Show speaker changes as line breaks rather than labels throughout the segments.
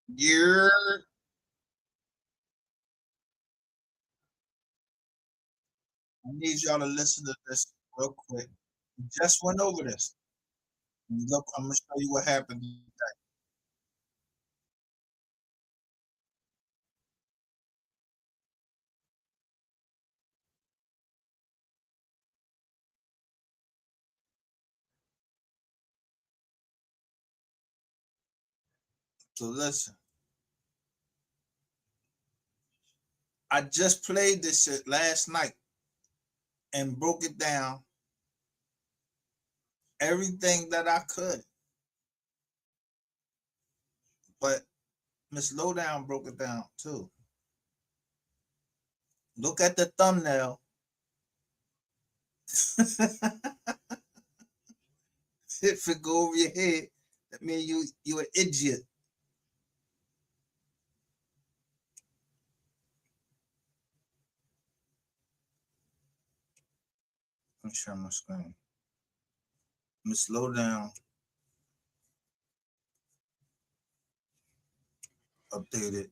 You're. I need y'all to listen to this real quick. We just went over this. Look, I'm gonna show you what happened. So listen, I just played this shit last night and broke it down everything that I could, but Miss Lowdown broke it down too. Look at the thumbnail. If it go over your head, that means you an idiot. Let me share my screen. Miss Lowdown updated,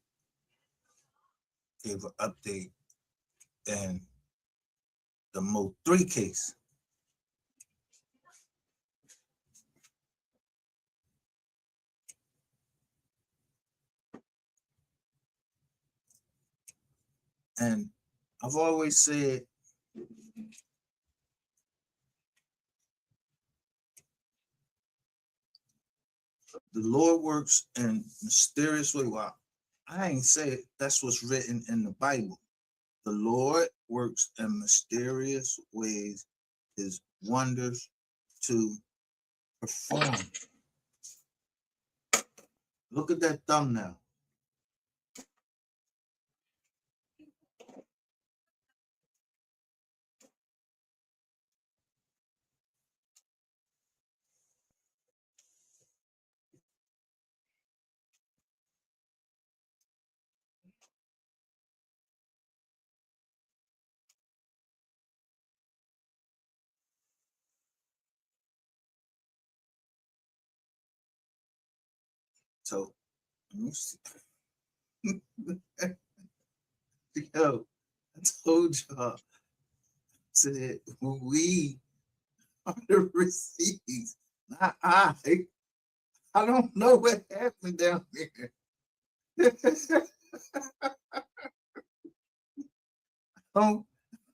gave an update in the MO3 case. And I've always said the Lord works in mysterious way. Well, I ain't say it. That's what's written in the Bible. The Lord works in mysterious ways, his wonders to perform. Look at that thumbnail. So, let me see. Yo, I told y'all, said we are the receipts, not I. I don't know what happened down there. Don't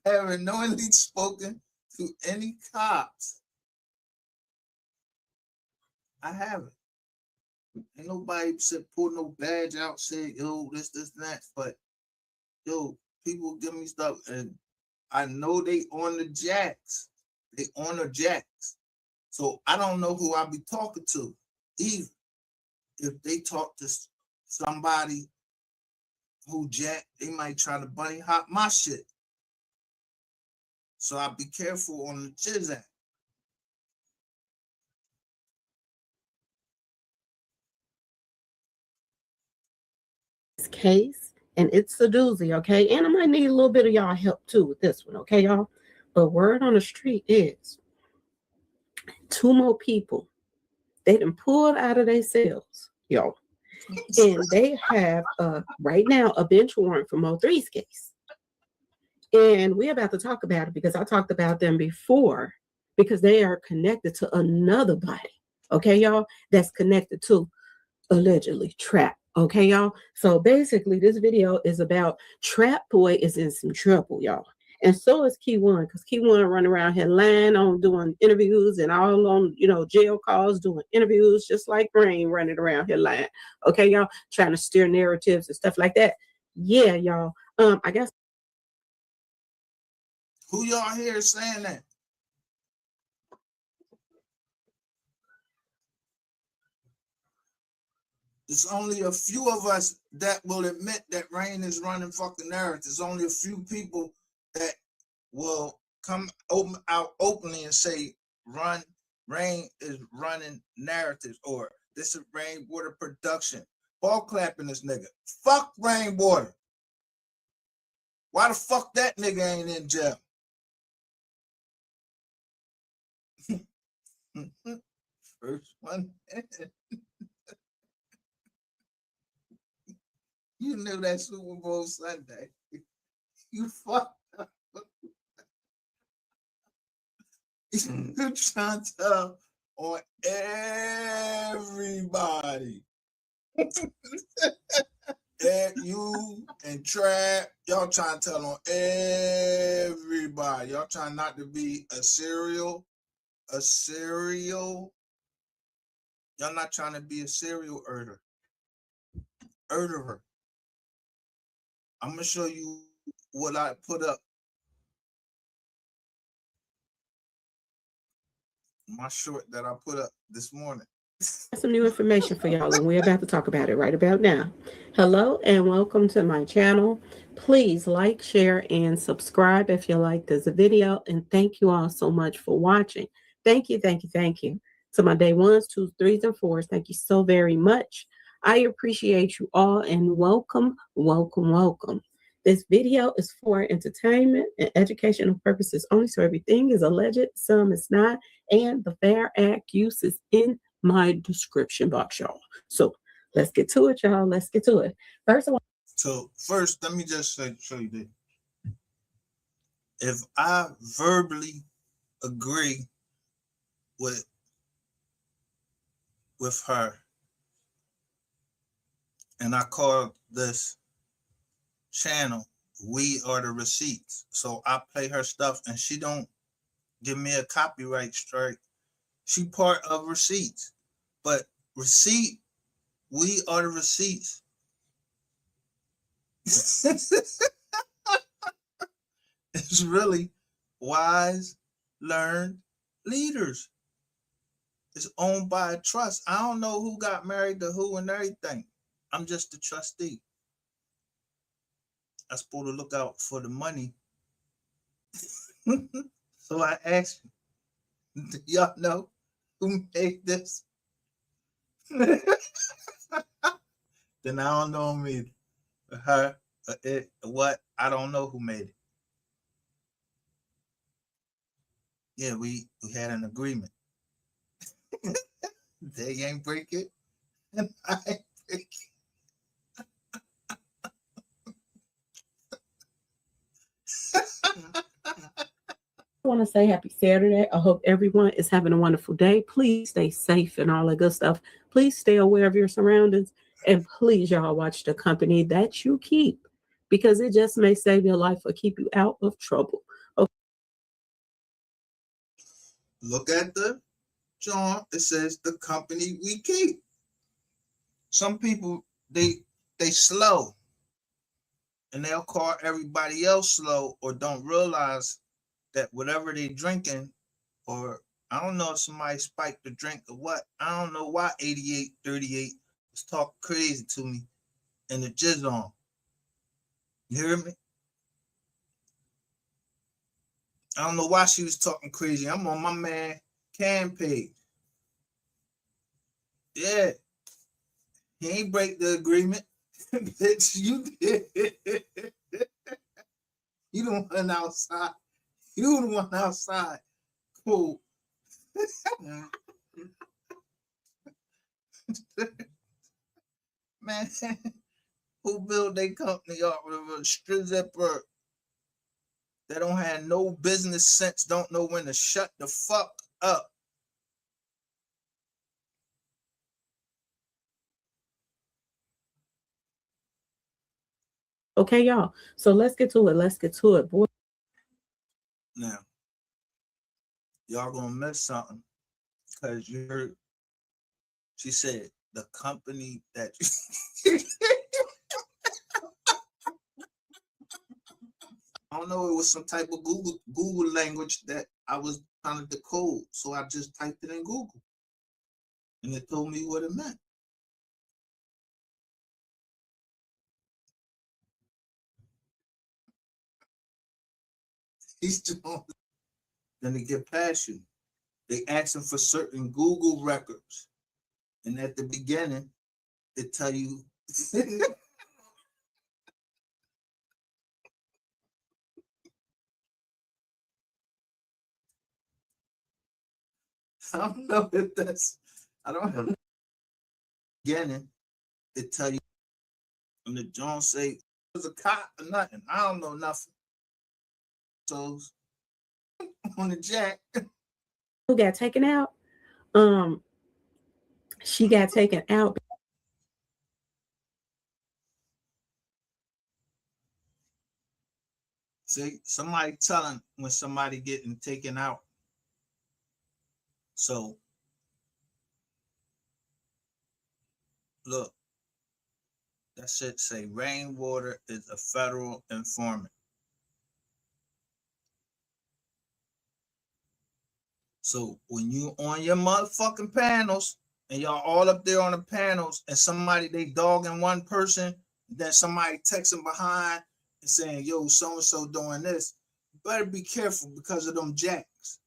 have knowingly spoken to any cops. I haven't. Ain't nobody said pull no badge out, say yo this, and that. But yo, people give me stuff, and I know they on the jacks. They on the jacks. So I don't know who I be talking to. Even if they talk to somebody who jack, they might try to bunny hop my shit. So I be careful on the Chiz Act.
Case, and it's a doozy, okay? And I might need a little bit of y'all help too with this one, okay, y'all? But word on the street is two more people they done pulled out of their cells, y'all. And they have right now a bench warrant for Mo3's case. And we're about to talk about it because I talked about them before because they are connected to another body. Okay, y'all, that's connected to allegedly Trap. Okay, y'all. So basically, this video is about Trap Boy is in some trouble, y'all. And so is Key One, because Key One run around here lying on doing interviews and all on, jail calls, doing interviews, just like Rain running around here lying. Okay, y'all, trying to steer narratives and stuff like that. Yeah, y'all. I guess.
Who y'all here saying that? It's only a few of us that will admit that Rain is running fucking narratives. There's only a few people that will come out openly and say, Rain is running narratives, or this is Rainwater production. Ball clapping this nigga. Fuck Rainwater. Why the fuck that nigga ain't in jail? First one. You knew that Super Bowl Sunday. You fucked up. You trying to tell on everybody. You and Trap, y'all trying to tell on everybody. Y'all trying not to be a serial. Y'all not trying to be a serial Erderer. I'm gonna show you what I put up. My short that I put up this morning.
Some new information for y'all, and we're about to talk about it right about now. Hello, and welcome to my channel. Please like, share, and subscribe if you like this video. And thank you all so much for watching. Thank you, thank you, thank you. To my day ones, twos, threes, and fours, thank you so very much. I appreciate you all, and welcome, welcome, welcome. This video is for entertainment and educational purposes only, so everything is alleged, some is not, and the fair act use is in my description box, y'all. So let's get to it, y'all. Let's get to it. First of all,
let me just show you this. If I verbally agree with her, and I call this channel "We Are the Receipts," so I play her stuff, and she don't give me a copyright strike. She part of Receipts, but receipt, we are the receipts. It's really wise, learned leaders. It's owned by a trust. I don't know who got married to who and everything. I'm just the trustee. I'm supposed to look out for the money. So I asked you, do y'all know who made this? Then I don't know him either. Her, it, what? I don't know who made it. Yeah, we had an agreement. They ain't break it, and I ain't break it.
I want to say happy Saturday. I hope everyone is having a wonderful day. Please stay safe and all that good stuff. Please stay aware of your surroundings. And please, y'all, watch the company that you keep, because it just may save your life or keep you out of trouble. Okay.
Look at the John. It says the company we keep. Some people they slow, and they'll call everybody else slow, or don't realize that whatever they drinking, or I don't know if somebody spiked the drink or what. I don't know why 8838 was talking crazy to me and the jizz on. You hear me? I don't know why she was talking crazy. I'm on my man Cam page. Yeah. He ain't break the agreement. Bitch, you did. You the one outside. You the one outside. Cool. Man, who built their company up with a strip zipper that don't have no business sense, don't know when to shut the fuck up?
Okay, y'all. So let's get to it. Let's get to it, boy.
Now, y'all gonna miss something, because you heard she said the company that you I don't know, it was some type of Google language that I was trying to decode. So I just typed it in Google, and it told me what it meant. He's doing, then they get past you. They asking for certain Google records. And at the beginning, it tell you I don't know if that's I don't know. Beginning, it tell you And the Jones say it was a cop or nothing. I don't know nothing. So on the jack.
Who got taken out? Um, she got taken out.
See, somebody telling when somebody getting taken out. So look, that shit say Rainwater is a federal informant. So when you on your motherfucking panels and y'all all up there on the panels and somebody they dogging one person, then somebody texting behind and saying, yo, so-and-so doing this, you better be careful because of them jacks.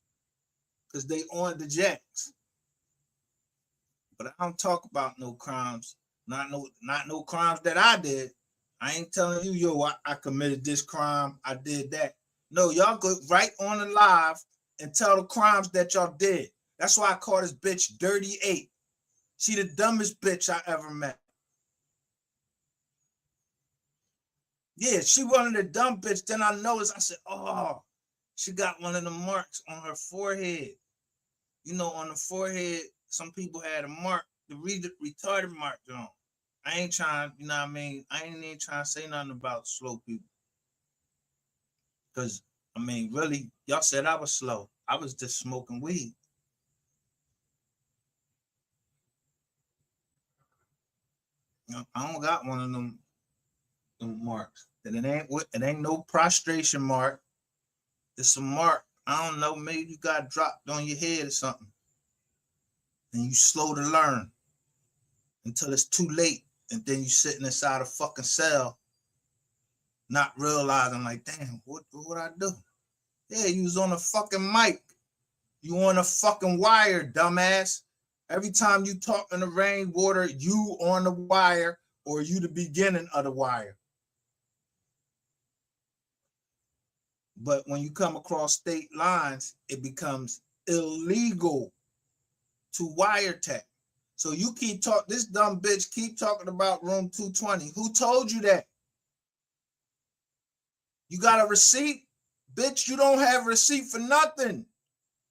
Because they on the jacks. But I don't talk about no crimes. Not no crimes that I did. I ain't telling you, yo, I committed this crime, I did that. No, y'all go right on the live and tell the crimes that y'all did. That's why I call this bitch DIRTY8. She the dumbest bitch I ever met. Yeah, she one of the dumb bitch. Then I noticed, I said, oh, she got one of the marks on her forehead. You know, on the forehead, some people had a mark, the retarded mark on. I ain't trying, you know what I mean? I ain't even trying to say nothing about slow people. Because, I mean, really, y'all said I was slow. I was just smoking weed. You know, I don't got one of them marks. And it ain't no prostration mark. It's a mark. I don't know, maybe you got dropped on your head or something. And you slow to learn until it's too late. And then you sitting inside a fucking cell, not realizing like, damn, what I do? Yeah, you was on a fucking mic. You on a fucking wire, dumbass. Every time you talk in the Rainwater, you on the wire or you the beginning of the wire. But when you come across state lines, it becomes illegal to wiretap. So you keep talking, this dumb bitch keep talking about room 220. Who told you that? You got a receipt? Bitch, you don't have a receipt for nothing.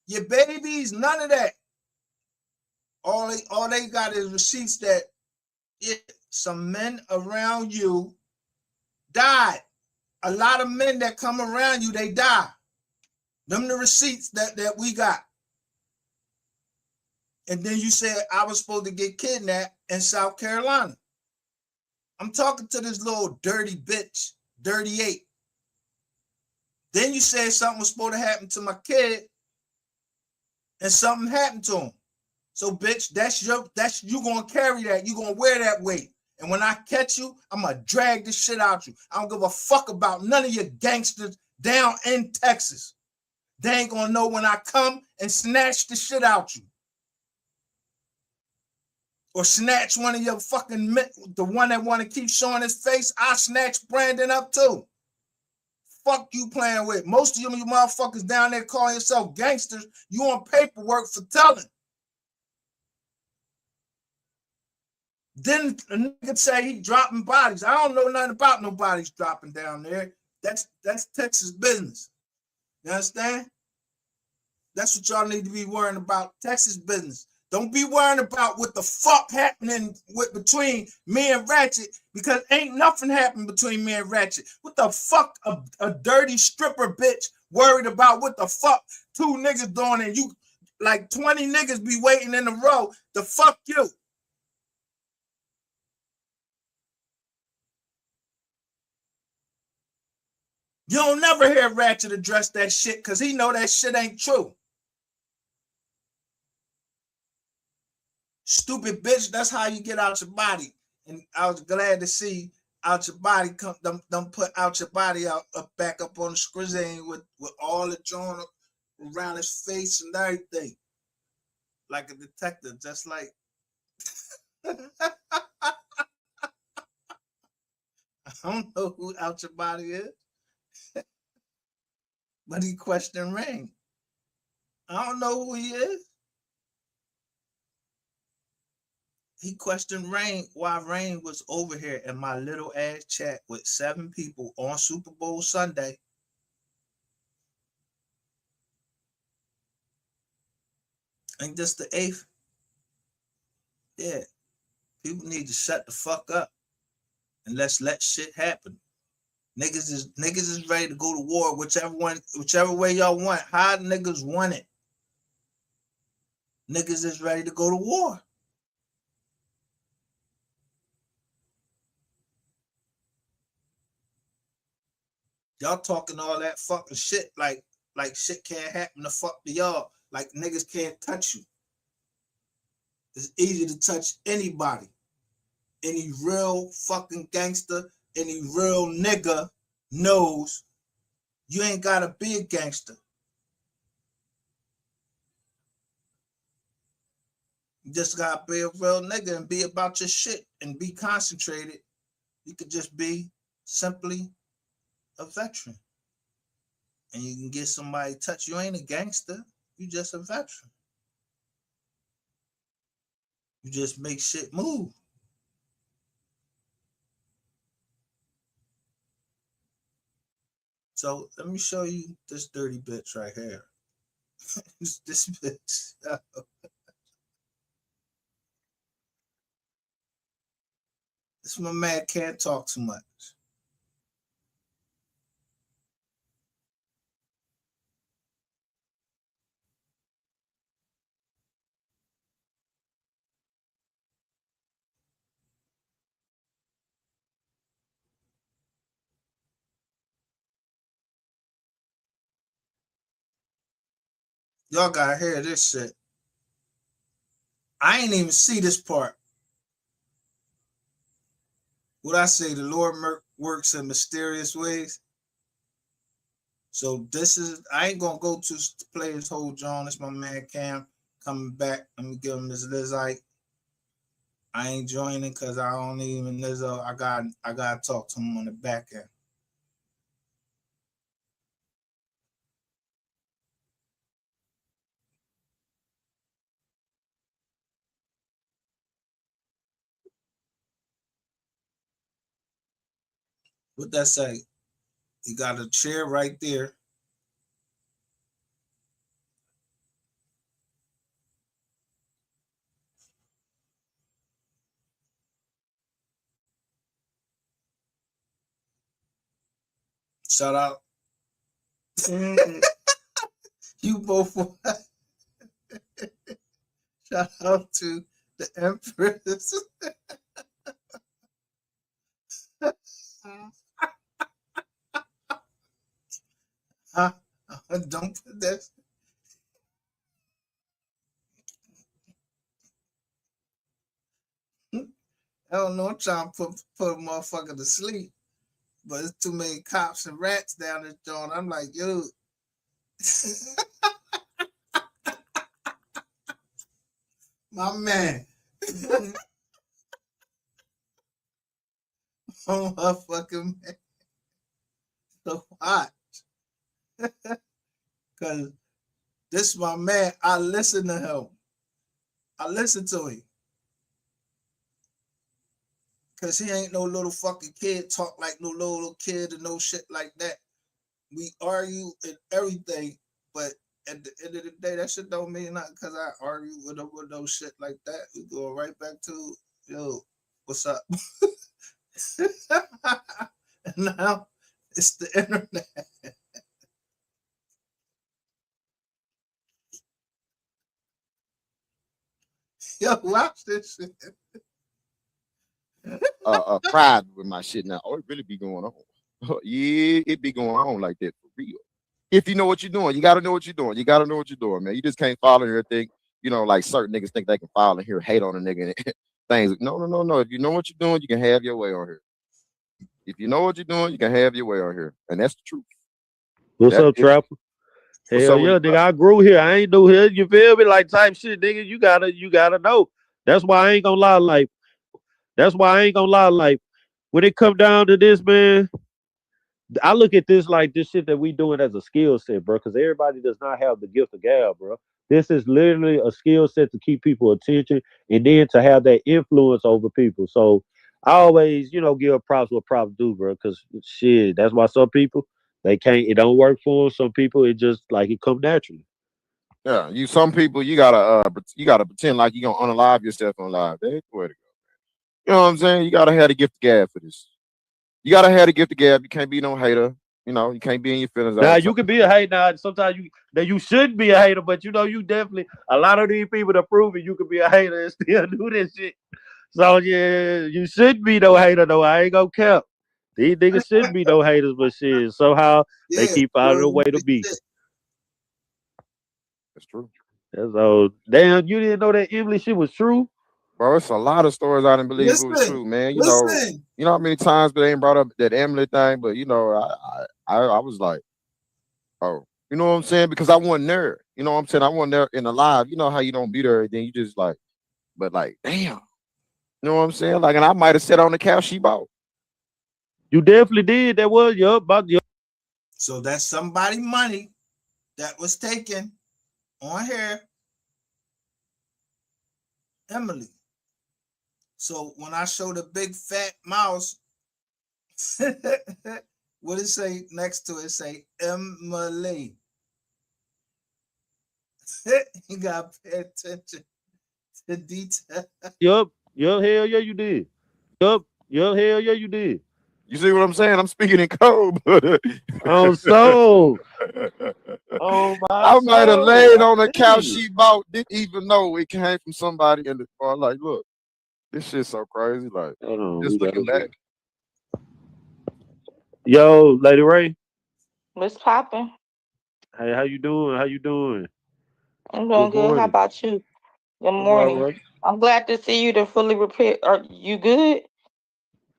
Your babies, none of that. All they got is receipts that some men around you died. A lot of men that come around you, they die. Them the receipts that we got. And then you said I was supposed to get kidnapped in South Carolina. I'm talking to this little dirty bitch, DIRTY8. Then you said something was supposed to happen to my kid, and something happened to him. So, bitch, that's you gonna carry that. You gonna wear that weight. And when I catch you, I'm gonna drag this shit out you. I don't give a fuck about none of your gangsters down in Texas. They ain't gonna know when I come and snatch the shit out you. Or snatch one of your fucking, the one that want to keep showing his face, I snatch Brandon up too. Fuck you playing with. Most of you motherfuckers down there calling yourself gangsters, you on paperwork for telling. Then a nigga say he dropping bodies. I don't know nothing about no bodies dropping down there. That's Texas business. You understand? That's what y'all need to be worrying about. Texas business. Don't be worrying about what the fuck happening between me and Ratchet, because ain't nothing happened between me and Ratchet. What the fuck a dirty stripper bitch worried about what the fuck two niggas doing, and you like 20 niggas be waiting in a row to fuck you. You don't never hear Ratchet address that shit because he know that shit ain't true. Stupid bitch, that's how you get out your body. And I was glad to see out your body come them put out your body out back up on the screen with all the joint around his face and everything. Like a detective, just like I don't know who out your body is, but he questioned Rain. I don't know who he is. He questioned Rain why Rain was over here in my little ass chat with 7 people on Super Bowl Sunday. Ain't this the 8th? Yeah. People need to shut the fuck up and let's let shit happen. Niggas is ready to go to war, whichever way y'all want. How niggas want it. Niggas is ready to go to war. Y'all talking all that fucking shit like shit can't happen to fuck to y'all. Like niggas can't touch you. It's easy to touch anybody. Any real fucking gangster, any real nigga knows you ain't gotta be a gangster. You just gotta be a real nigga and be about your shit and be concentrated. You could just be simply a veteran. And you can get somebody touch. You ain't a gangster. You just a veteran. You just make shit move. So let me show you this dirty bitch right here. This bitch. This my man can't talk too much. Y'all gotta hear this shit. I ain't even see this part. What I say, the Lord works in mysterious ways. So this is, I ain't gonna go to play his whole John. It's my man Cam coming back. Let me give him this Lizite. I ain't joining because I don't even Lizzo. I gotta talk to him on the back end. What that say? You got a chair right there. Shout out. You both. Shout out to the Empress. Don't put that. I don't know. I'm trying to put a motherfucker to sleep, but it's too many cops and rats down this joint. I'm like, yo. My man. Oh, my fucking man. So hot. Because this my man. I listen to him. I listen to him. Because he ain't no little fucking kid, talk like no little kid and no shit like that. We argue and everything, but at the end of the day, that shit don't mean nothing because I argue with him with no shit like that. We go right back to, yo, what's up? And now it's the internet. Yo, watch this shit.
Pride with my shit now. Oh, it really be going on. Yeah, it be going on like that for real. If you know what you're doing, you gotta know what you're doing. You gotta know what you're doing, man. You just can't follow everything. You know, like certain niggas think they can follow here, hate on a nigga and things. No. If you know what you're doing, you can have your way on here. If you know what you're doing, you can have your way on here, and that's the truth.
What's up, Trapper? Hell yeah, nigga, I grew here. I ain't new here. You feel me? Like type shit, nigga. You gotta know. That's why I ain't gonna lie. Like, that's why I ain't gonna lie. Like, when it come down to this, man, I look at this like this shit that we doing as a skill set, bro. Because everybody does not have the gift of gab, bro. This is literally a skill set to keep people attention and then to have that influence over people. So I always, give props what props do, bro. Because shit, that's why some people they can't. It don't work for them. Some people it just like it come naturally.
Yeah, some people you gotta pretend like you gonna unalive yourself on live. That's the way to go. You know what I'm saying? You gotta have the gift of gab for this. You gotta have the gift of gab. You can't be no hater. You can't be in your feelings all
Now
the
you
time.
can be a hater. Now sometimes you shouldn't be a hater, but you definitely a lot of these people that prove it. You can be a hater and still do this shit. So yeah, you shouldn't be no hater though. I ain't gonna cap. These niggas shouldn't be no haters, but shit. Somehow they
Yeah,
keep finding a way to be.
That's true.
That's all. Damn, you didn't know that Emily shit was true.
Bro, it's a lot of stories I didn't believe it was
listen,
true, man.
listen.
You know how many times they ain't brought up that Emily thing, but I was like, oh, you know what I'm saying? Because I wasn't there. You know what I'm saying? I wasn't there in the live. You know how you don't be there, then you just like, but like, damn. You know what I'm saying? Like, and I might have sat on the couch she bought.
You definitely did. That was about your.
So that's somebody money that was taken on her, Emily. So when I show the big fat mouse, what it say next to it? Say Emily. You gotta pay attention to detail.
Yup, hell yeah, you did. Yup, hell yeah, you did.
You see what I'm saying? I'm speaking in code, but
On soul. Oh my
I might have
soul.
laid
I
on the couch
see.
she bought, didn't even know it came from somebody in the car. Like, look, this shit's so crazy. Like,
Hold on, we
just
gotta
looking back.
Yo, Lady Ray.
What's popping?
Hey, how you doing? How you doing?
I'm
Good
doing good. How
morning.
about you? Good
I'm all
morning.
right.
I'm glad to see you to fully repair. Are you good?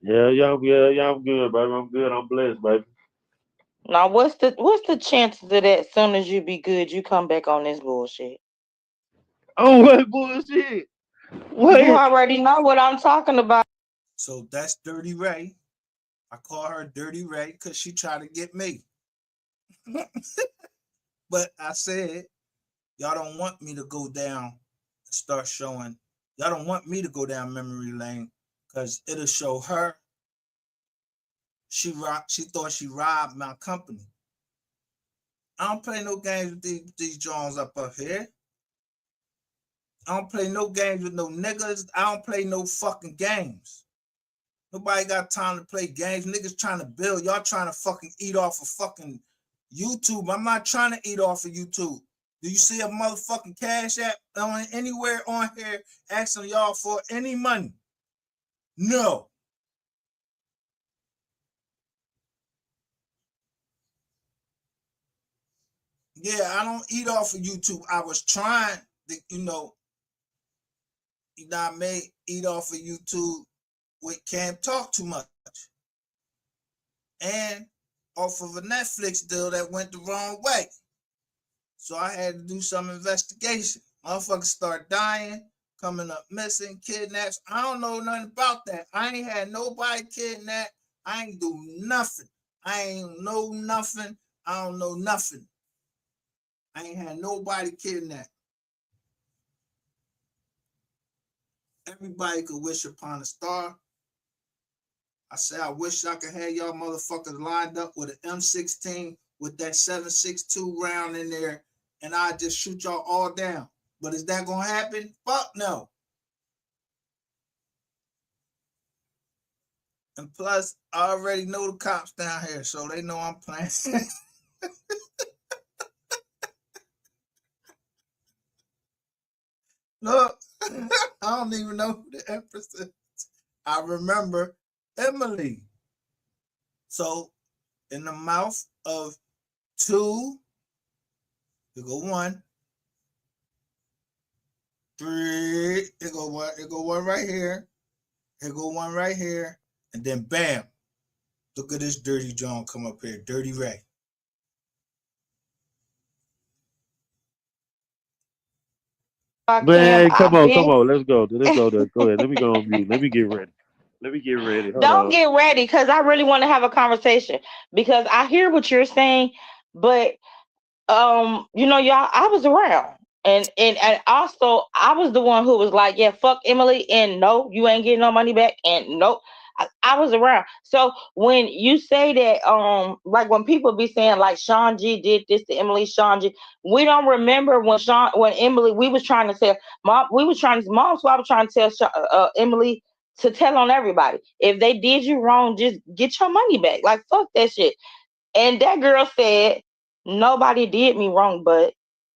Yeah, I'm good, baby. I'm good. I'm blessed, baby.
Now, what's the chances of that? As soon as you be good, you come back on this bullshit.
Oh, what bullshit?
You
What?
already know what I'm talking about.
So that's Dirty Ray. I call her Dirty Ray because she tried to get me. But I said, y'all don't want me to go down and start showing. Y'all don't want me to go down memory lane because it'll show her. She thought she robbed my company. I don't play no games with these Jones up here. I don't play no games with no niggas. I don't play no fucking games. Nobody got time to play games. Niggas trying to build. Y'all trying to fucking eat off of fucking YouTube. I'm not trying to eat off of YouTube. Do you see a motherfucking Cash App on anywhere on here asking y'all for any money? No. Yeah, I don't eat off of YouTube. I was trying to, I may eat off of YouTube with Can't Talk Too Much. And off of a Netflix deal that went the wrong way. So I had to do some investigation. Motherfuckers start dying, coming up missing, kidnaps. I don't know nothing about that. I ain't had nobody kidnapped. I ain't do nothing. I ain't know nothing. I don't know nothing. I ain't had nobody kidnapped. Everybody could wish upon a star. I said, I wish I could have y'all motherfuckers lined up with an M16 with that 7.62 round in there, and I just shoot y'all all down. But is that gonna happen? Fuck no. And plus, I already know the cops down here, so they know I'm playing. Look, I don't even know who the Empress is. I remember Emily. So, in the mouth of two, you go 1, 3, it go one right here, it go one right here, and then bam. Look at this Dirty John come up here, Dirty Ray.
Cam,
Man, come
I've
on,
been.
Let's go. Let's go there. Go ahead. Let me go on mute. Let me get ready. Let me get ready. Hold
Don't
on.
get ready because I really want to have a conversation because I hear what you're saying, but y'all, I was around. And also I was the one who was like, yeah, fuck Emily, and no, you ain't getting no money back, and no, I was around. So when you say that, like when people be saying like Sean G did this to Emily, Sean G, we don't remember when Emily, we was trying to tell mom's why I was trying to tell Emily to tell on everybody. If they did you wrong, just get your money back. Like fuck that shit. And that girl said, nobody did me wrong, but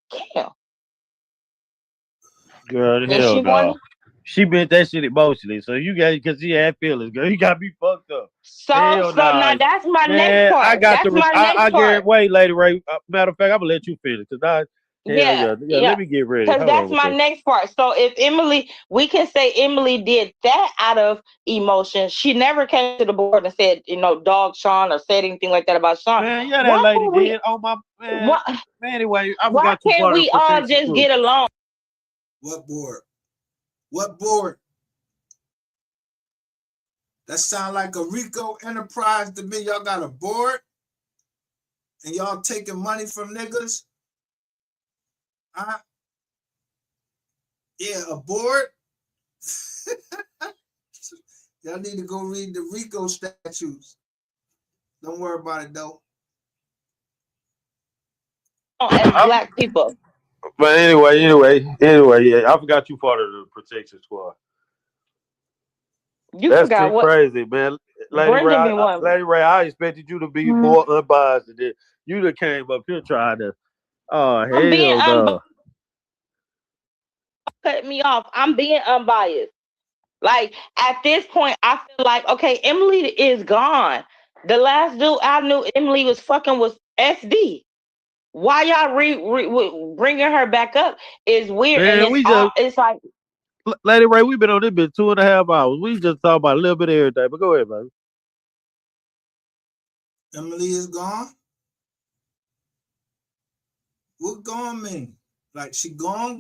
Cam.
Girl,
And
hell
she
no.
wanted.
She meant that shit emotionally. So you got because she had feelings, girl. You got me fucked up. Hell
So
nah.
now that's my next
Man, I
part.
got
That's
the.
my
I
next
guarantee.
part.
Wait, Lady Ray. Matter of fact, I'm gonna let you finish because hell
Yeah,
yeah, yeah.
yeah.
Let me get ready.
Because
Hold on
that's
one
my
second.
next part. So if Emily, we can say Emily did that out of emotion. She never came to the board and said, dog Sean or said anything like that about Sean.
Man, yeah, that
Why
lady
can't we?
did. Oh my man.
Why,
Man, anyway, I
why
forgot you
can't
part of
we
the
all
protection
just
too.
get along?
What board? What board? That sound like a Rico enterprise to me. Y'all got a board and y'all taking money from niggas? Yeah, a board? Y'all need to go read the Rico statutes. Don't worry about it though.
As black people.
But anyway, yeah, I forgot you part of the protection squad.
You
That's
forgot
too
what
crazy, man.
Brendan been wanting.
Lady Ray, I expected you to be more unbiased than this. You that came up here trying to. Oh
I'm being
hell
unbiased.
no.
Cut me off. I'm being unbiased. Like at this point, I feel like okay, Emily is gone. The last dude I knew Emily was fucking was SD. Why y'all bringing her back up is weird, and
Man,
it's
we
all
just
it's like
Lady Ray, we've been on this bitch 2.5 hours. We just talk about a little bit of everything. But go ahead, man.
Emily is gone? What gone mean? Like she gone?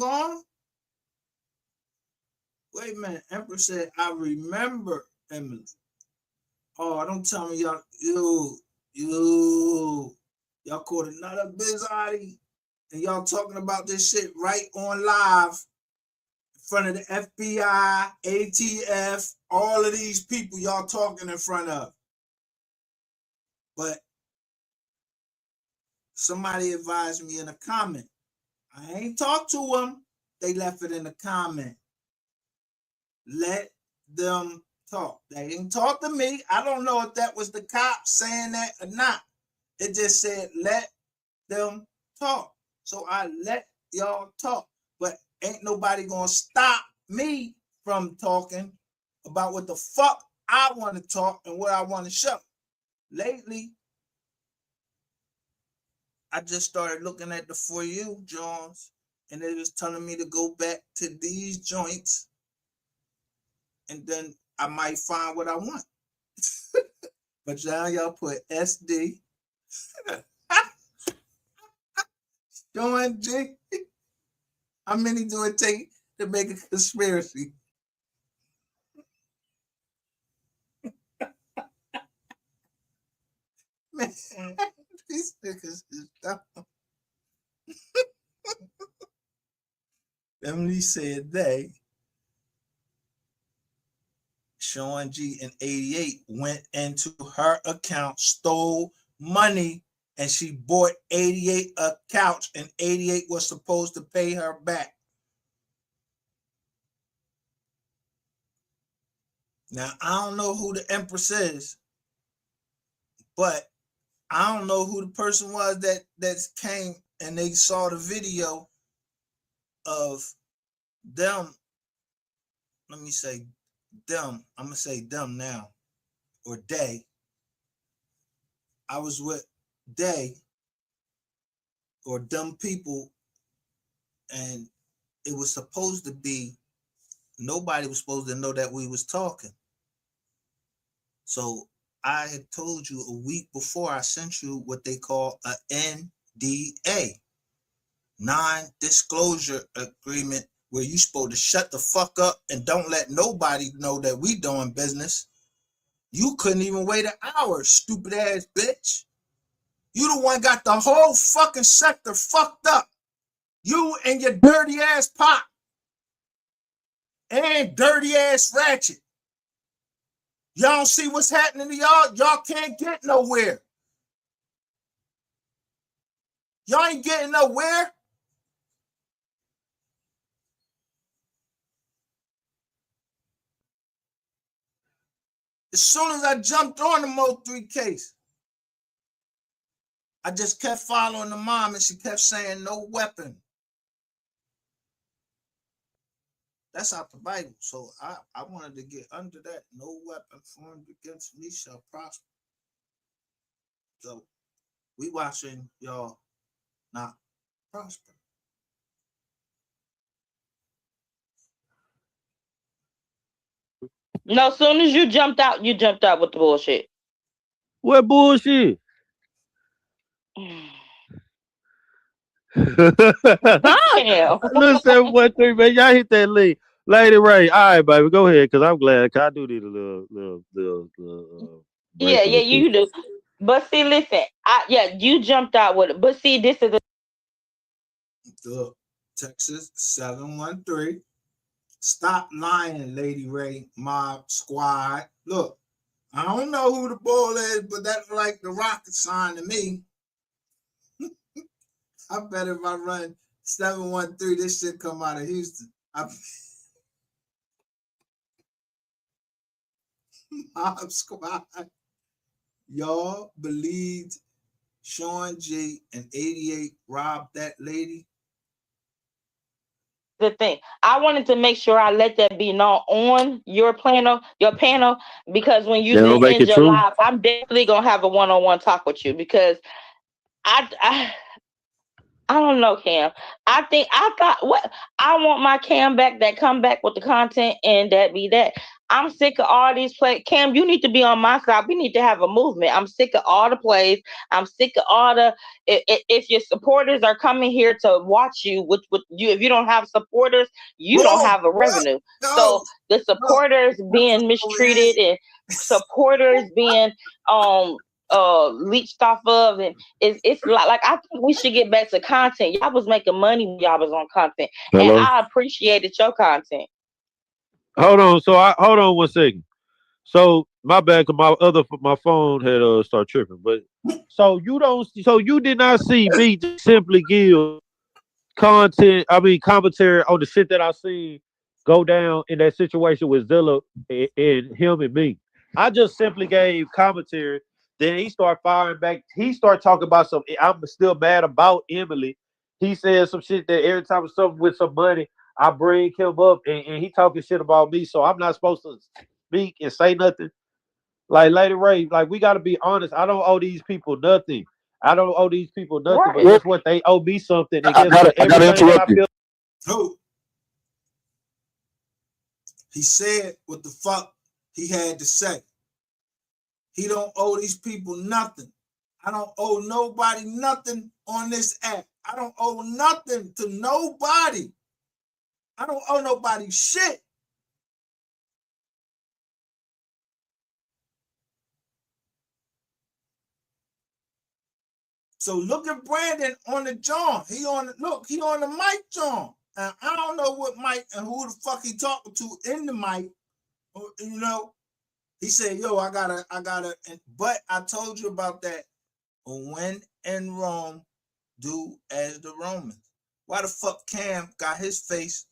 Wait a minute. Empress said, I remember Emily. Oh, don't tell me y'all, y'all caught another bizarre and y'all talking about this shit right on live in front of the FBI, ATF, all of these people y'all talking in front of. But somebody advised me in a comment. I ain't talked to them. They left it in the comment. Let them talk. They didn't talk to me. I don't know if that was the cop saying that or not. It just said, let them talk. So I let y'all talk. But ain't nobody gonna stop me from talking about what the fuck I want to talk and what I want to show. Lately, I just started looking at the For You Jones, and they was telling me to go back to these joints, and then I might find what I want. But now y'all put SD. Sean G. How many do it take to make a conspiracy? Man, these niggas is dumb. Emily said Sean G and 88 went into her account, stole money, and she bought 88 a couch, and 88 was supposed to pay her back. Now, I don't know who the Empress is, but I don't know who the person was that came and they saw the video of them. Let me say them. I'm going to say them now, or they. I was with they or dumb people, and it was supposed to be nobody was supposed to know that we was talking. So I had told you a week before I sent you what they call a NDA, non-disclosure agreement, where you supposed to shut the fuck up and don't let nobody know that we doing business. You couldn't even wait an hour, stupid ass bitch. You the one got the whole fucking sector fucked up. You and your dirty ass pop and dirty ass ratchet. Y'all don't see what's happening to y'all. Y'all can't get nowhere. Y'all ain't getting nowhere. As soon as I jumped on the MO3 case, I just kept following the mom and she kept saying no weapon. That's out the Bible. So I wanted to get under that. No weapon formed against me shall prosper. So we watching y'all not prosper.
No, as soon as you jumped out with the bullshit.
What bullshit?
Damn.
Listen, 713, man. Y'all hit that link. Lady Ray. All right, baby. Go ahead, because I'm glad. Cause I do need a little break
Yeah,
real quick.
you do. But see, listen, you jumped out with it. But see, this is
The Texas 713. Stop lying, Lady Ray, Mob Squad. Look, I don't know who the bull is, but that's like the rocket sign to me. I bet if I run 713, this shit come out of Houston. Mob Squad. Y'all believed Sean G and 88 robbed that lady?
the thing. I wanted to make sure I let that be known on your panel, because when you
Don't make
end
it
your
true.
live, I'm definitely gonna have a one-on-one talk with you because I don't know, Cam. I think I want my Cam back that come back with the content and that be that. I'm sick of all these plays. Cam, you need to be on my side. We need to have a movement. I'm sick of all the plays. I'm sick of all the if your supporters are coming here to watch you, with you, if you don't have supporters, you don't have a revenue. So the supporters being mistreated and supporters being leached off of, and it's like I think we should get back to content. Y'all was making money when y'all was on content.
Hello?
And I appreciated your content.
Hold on. Hold on 1 second. So my bad, cause my phone had start tripping. But so you did not see me just simply give commentary on the shit that I seen go down in that situation with Zilla and him and me. I just simply gave commentary. Then he started firing back. He started talking about some. I'm still mad about Emily. He said some shit that every time something with some money, I bring him up and he talking shit about me. So I'm not supposed to speak and say nothing. Like Lady Ray, like we got to be honest. I don't owe these people nothing. I don't owe these people nothing, but
Right.
guess what? They owe me something. And
I
guess what?
gotta
Everything that I
interrupt you.
feel.
Who? He said what the fuck he had to say. He don't owe these people nothing. I don't owe nobody nothing on this app. I don't owe nothing to nobody. I don't owe nobody shit. So look at Brandon on the John. He on the mic John. And I don't know what mic and who the fuck he talking to in the mic. You know, he said, yo, I gotta, but I told you about that. When in Rome, do as the Romans. Why the fuck Cam got his face?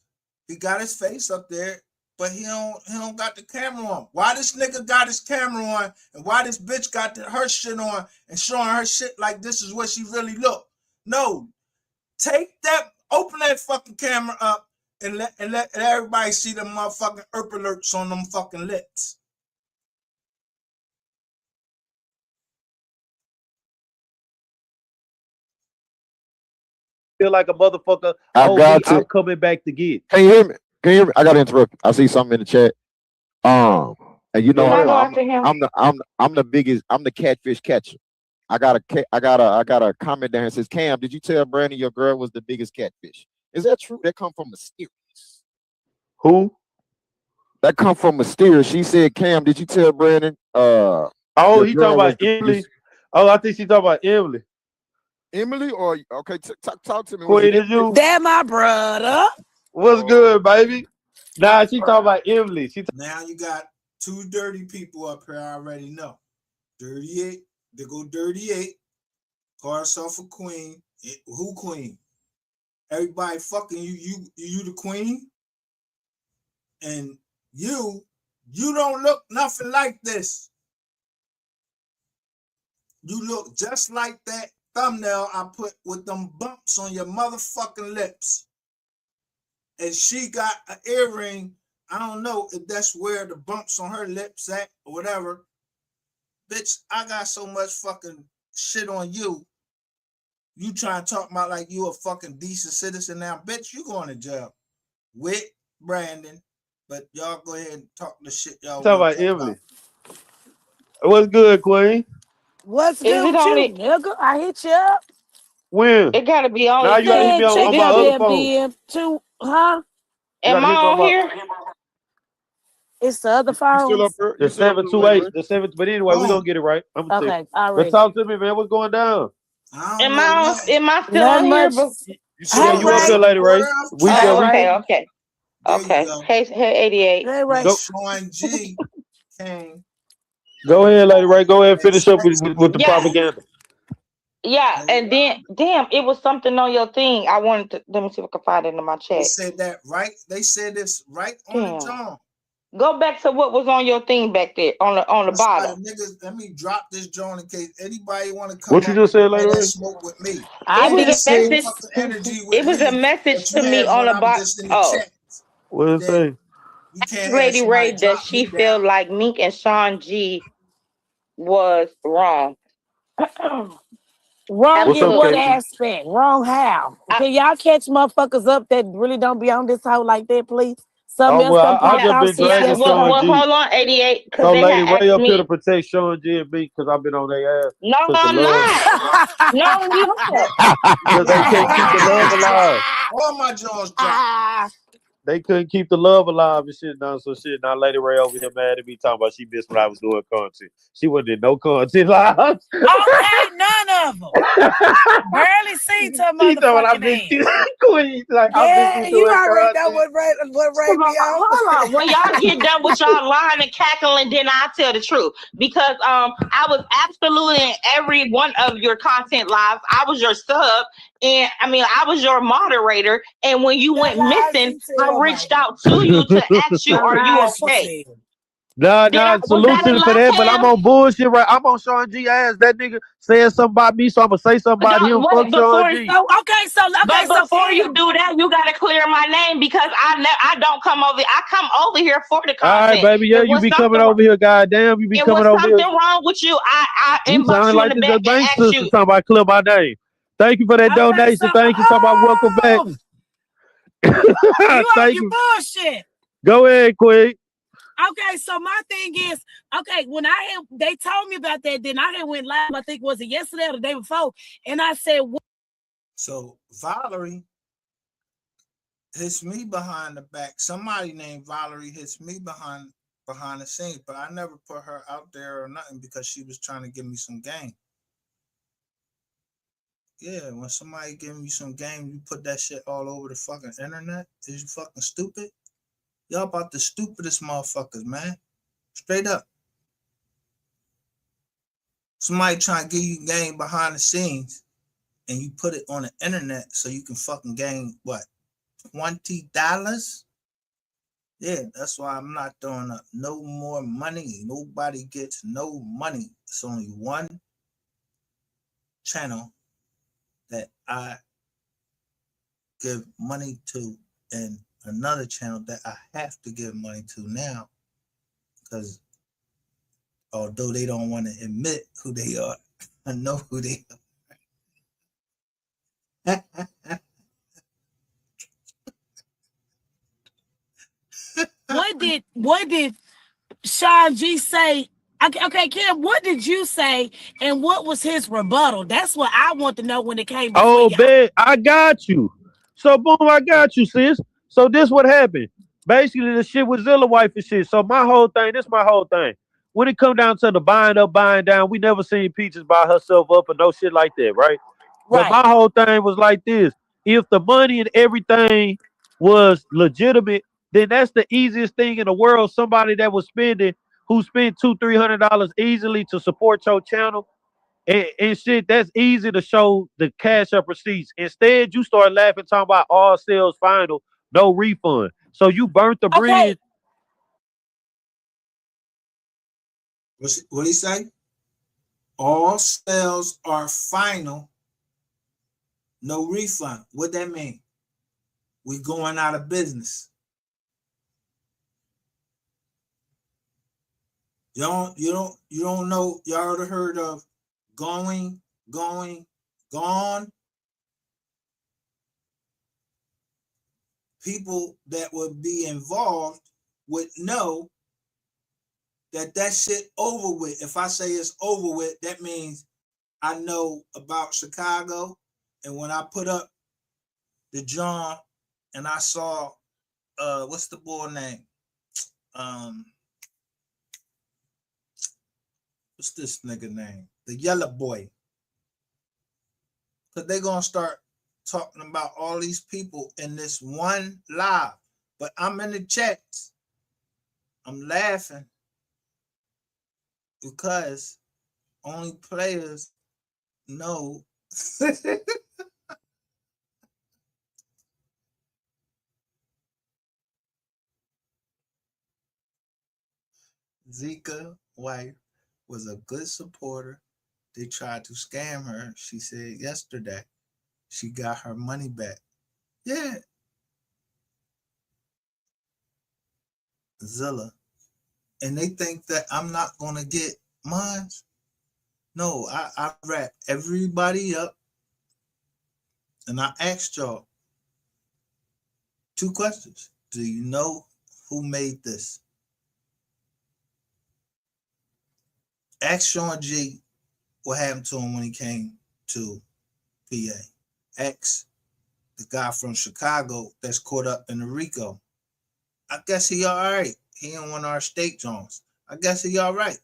He got his face up there, but he don't got the camera on. Why this nigga got his camera on, and why this bitch got her shit on and showing her shit like this is what she really look? No, open that fucking camera up and let everybody see them motherfucking alerts on them fucking lips.
Feel like a motherfucker. I'm coming back to get.
Can you hear me? Can you hear me? I gotta interrupt. I see something in the chat. And you know I'm the biggest. I'm the catfish catcher. I got a comment there that says, Cam, did you tell Brandon your girl was the biggest catfish? Is that true? That come from Mysterious.
Who?
That come from Mysterious. She said, Cam, did you tell Brandon?
He talking about Emily. Oh, I think she talking about Emily.
Emily or okay, talk to me.
Queen, is you?
That my brother.
What's good, baby? Nah, she talking about Emily.
Now you got two dirty people up here. I already know. 38. They go 38. Call herself a queen. Who queen? Everybody fucking you. You the queen, and you don't look nothing like this. You look just like that thumbnail I put with them bumps on your motherfucking lips. And she got an earring. I don't know if that's where the bumps on her lips at or whatever. Bitch, I got so much fucking shit on you. You trying to talk about like you a fucking decent citizen now. Bitch, you going to jail with Brandon. But y'all go ahead and talk the shit y'all
Talk
want
about
to talk
Emily.
about.
What's good, Queen?
What's
Is
good
it
with you,
only?
nigga? I hit you up.
When?
It gotta be
Now
only
you gotta hit
two.
me
Man,
on
check
my
your
other
damn
phone.
DM too, huh?
You
Am
gotta
I
hit me on
on
my.
here?
It's the other
You still up
phones.
here?
The
You still up here,
728,
Lady
the 7. But anyway, we gonna
Boom.
get it right. I'm gonna tell you.
Okay,
But
already.
talk to me, man. What's going down?
I don't
Am
know
I on?
nothing.
Am I still on
Nothing
here?
much.
But
You still
Yeah,
Hey,
up
you
here,
up
Ray.
here,
Lady?
Lady Ray.
World
We
Hey,
got
oh,
we
okay,
Ray.
okay,
There you
okay.
go.
Hey, 88.
Hey, Ray.
go.
Miss Sean G came.
Go ahead, Lady Ray. Go ahead and
That
finish up
sex
with the
Yeah,
movie.
propaganda.
yeah. And then, damn, it was something on your thing. I wanted to. Let me see if I can find it in my
They
chat.
said that right. They said this right on the
Damn.
John.
Go back to what was on your thing back there on the
That's why
bottom.
niggas. Let me drop this John in case anybody want to
What
come
you
up
just
and
said,
have
Lady
that
Ray?
smoke with me.
I
It
Have
was
that
did
a
same
too.
message.
fucking energy with
It was a
me
message
that
to
you
me
had
on
when
the
I was
bottom.
just in the
Oh,
chat.
What did it
Then
say?
you can't have
Lady Ray,
somebody
does
drop
she
me
feel
down.
like Meek and Sean G was wrong?
Wrong
What's
in
up,
what
Absolutely.
Casey?
aspect? Wrong how?
I,
Can y'all catch motherfuckers up that really don't be on this hoe like that, please?
Oh
Something else done
well, I
popped
yeah,
just
off
been
since
yeah.
dragging
Well,
Sean
yesterday.
well,
G.
hold on, 88, because
So
they
Lady
had
Ray
asked
up here to
me.
protect Sean G and me because I've been on their ass
No,
because the
I'm
love
not. No, you haven't.
because they
All
can't
my
keep the love
Johns drop.
alive.
All my Johns drop.
They couldn't keep the love alive and shit now. So shit now Lady Ray over here mad at me talking about she missed when I was doing content. She wasn't in no content live.
Okay, none of them. Barely seen her
She thought what I
motherfucking
missed
ass.
you. Queen, like I missed
Yeah,
you
you
doing
already know
content.
what Ray be on.
Hold on. When y'all get done with y'all lying and cackling, then I'll tell the truth. Because I was absolutely in every one of your content lives. I was your sub, and I mean I was your moderator. And when you
That
went
lies
missing,
she
I
tell,
reached
baby.
out to you to ask you,
That
"Are you
lies she
okay?"
tell.
Nah,
Did I? Was
salute
that
to
a
the for
lie,
that, but I'm
Cam?
on bullshit right. I'm on Sean G ass. That nigga saying something about me, so I'm gonna say something about
No,
him. Fuck
wait.
Sean G.
So
But before you
Kim.
do that, you gotta clear my name because I don't come over. I come over here for the
All right,
content.
baby. Yeah,
It
you
was
be coming
something.
over here, goddamn. You be
It
coming
was
over here.
something wrong with you. I
You
inboxed
sound
you in
like
the
this
back
a
and
bank
asked
sister
you.
talking about clear my name. Thank you for that
Okay, so
donation. Thank you. Talking about welcome back. Thank
you
you.
bullshit.
Go ahead, Queen.
Okay, so my thing is, okay, when they told me about that, then I had went live, I think was it yesterday or the day before, and I said, what?
So Valerie hits me behind the back. Somebody named Valerie hits me behind the scenes, but I never put her out there or nothing because she was trying to give me some game. Yeah, when somebody giving you some game, you put that shit all over the fucking internet. Is you fucking stupid? Y'all about the stupidest motherfuckers, man. Straight up. Somebody trying to give you game behind the scenes and you put it on the internet so you can fucking gain what? $20? Yeah, that's why I'm not throwing up no more money. Nobody gets no money. It's only one channel that I give money to and another channel that I have to give money to now because although they don't want to admit who they are, I know who they are.
What did Sean G say? Okay, Kim, what did you say and what was his rebuttal? That's what I want to know when it came between
Oh,
y'all.
bet I got you. So boom, I got you, sis. So this what happened. Basically, the shit with Zilla wife and shit. So my whole thing, this my whole thing. When it come down to the buying up, buying down, we never seen Peaches buy herself up or no shit like that, right? But my whole thing was like this: if the money and everything was legitimate, then that's the easiest thing in the world. Somebody that was spending, who spent $200-300 easily to support your channel and shit, that's easy to show the cash up receipts. Instead, you start laughing, talking about all sales final, no refund. So you burnt the
Okay.
bridge.
What he say? All sales are final, no refund. What that mean? We going out of business. You don't know. Y'all ever heard of going, gone? People that would be involved would know that shit over with. If I say it's over with, that means I know about Chicago. And when I put up the John and I saw what's the boy name? What's this nigga name? The Yellow Boy. Because they're gonna start talking about all these people in this one live. But I'm in the chats. I'm laughing because only players know. Zika wife was a good supporter. They tried to scam her. She said yesterday she got her money back. Yeah. Zilla. And they think that I'm not going to get mine. No, I wrap everybody up and I asked y'all 2 questions. Do you know who made this? Ask Sean G what happened to him when he came to PA. Ask the guy from Chicago that's caught up in the RICO. I guess he all right. He in one of our state zones. I guess he all right.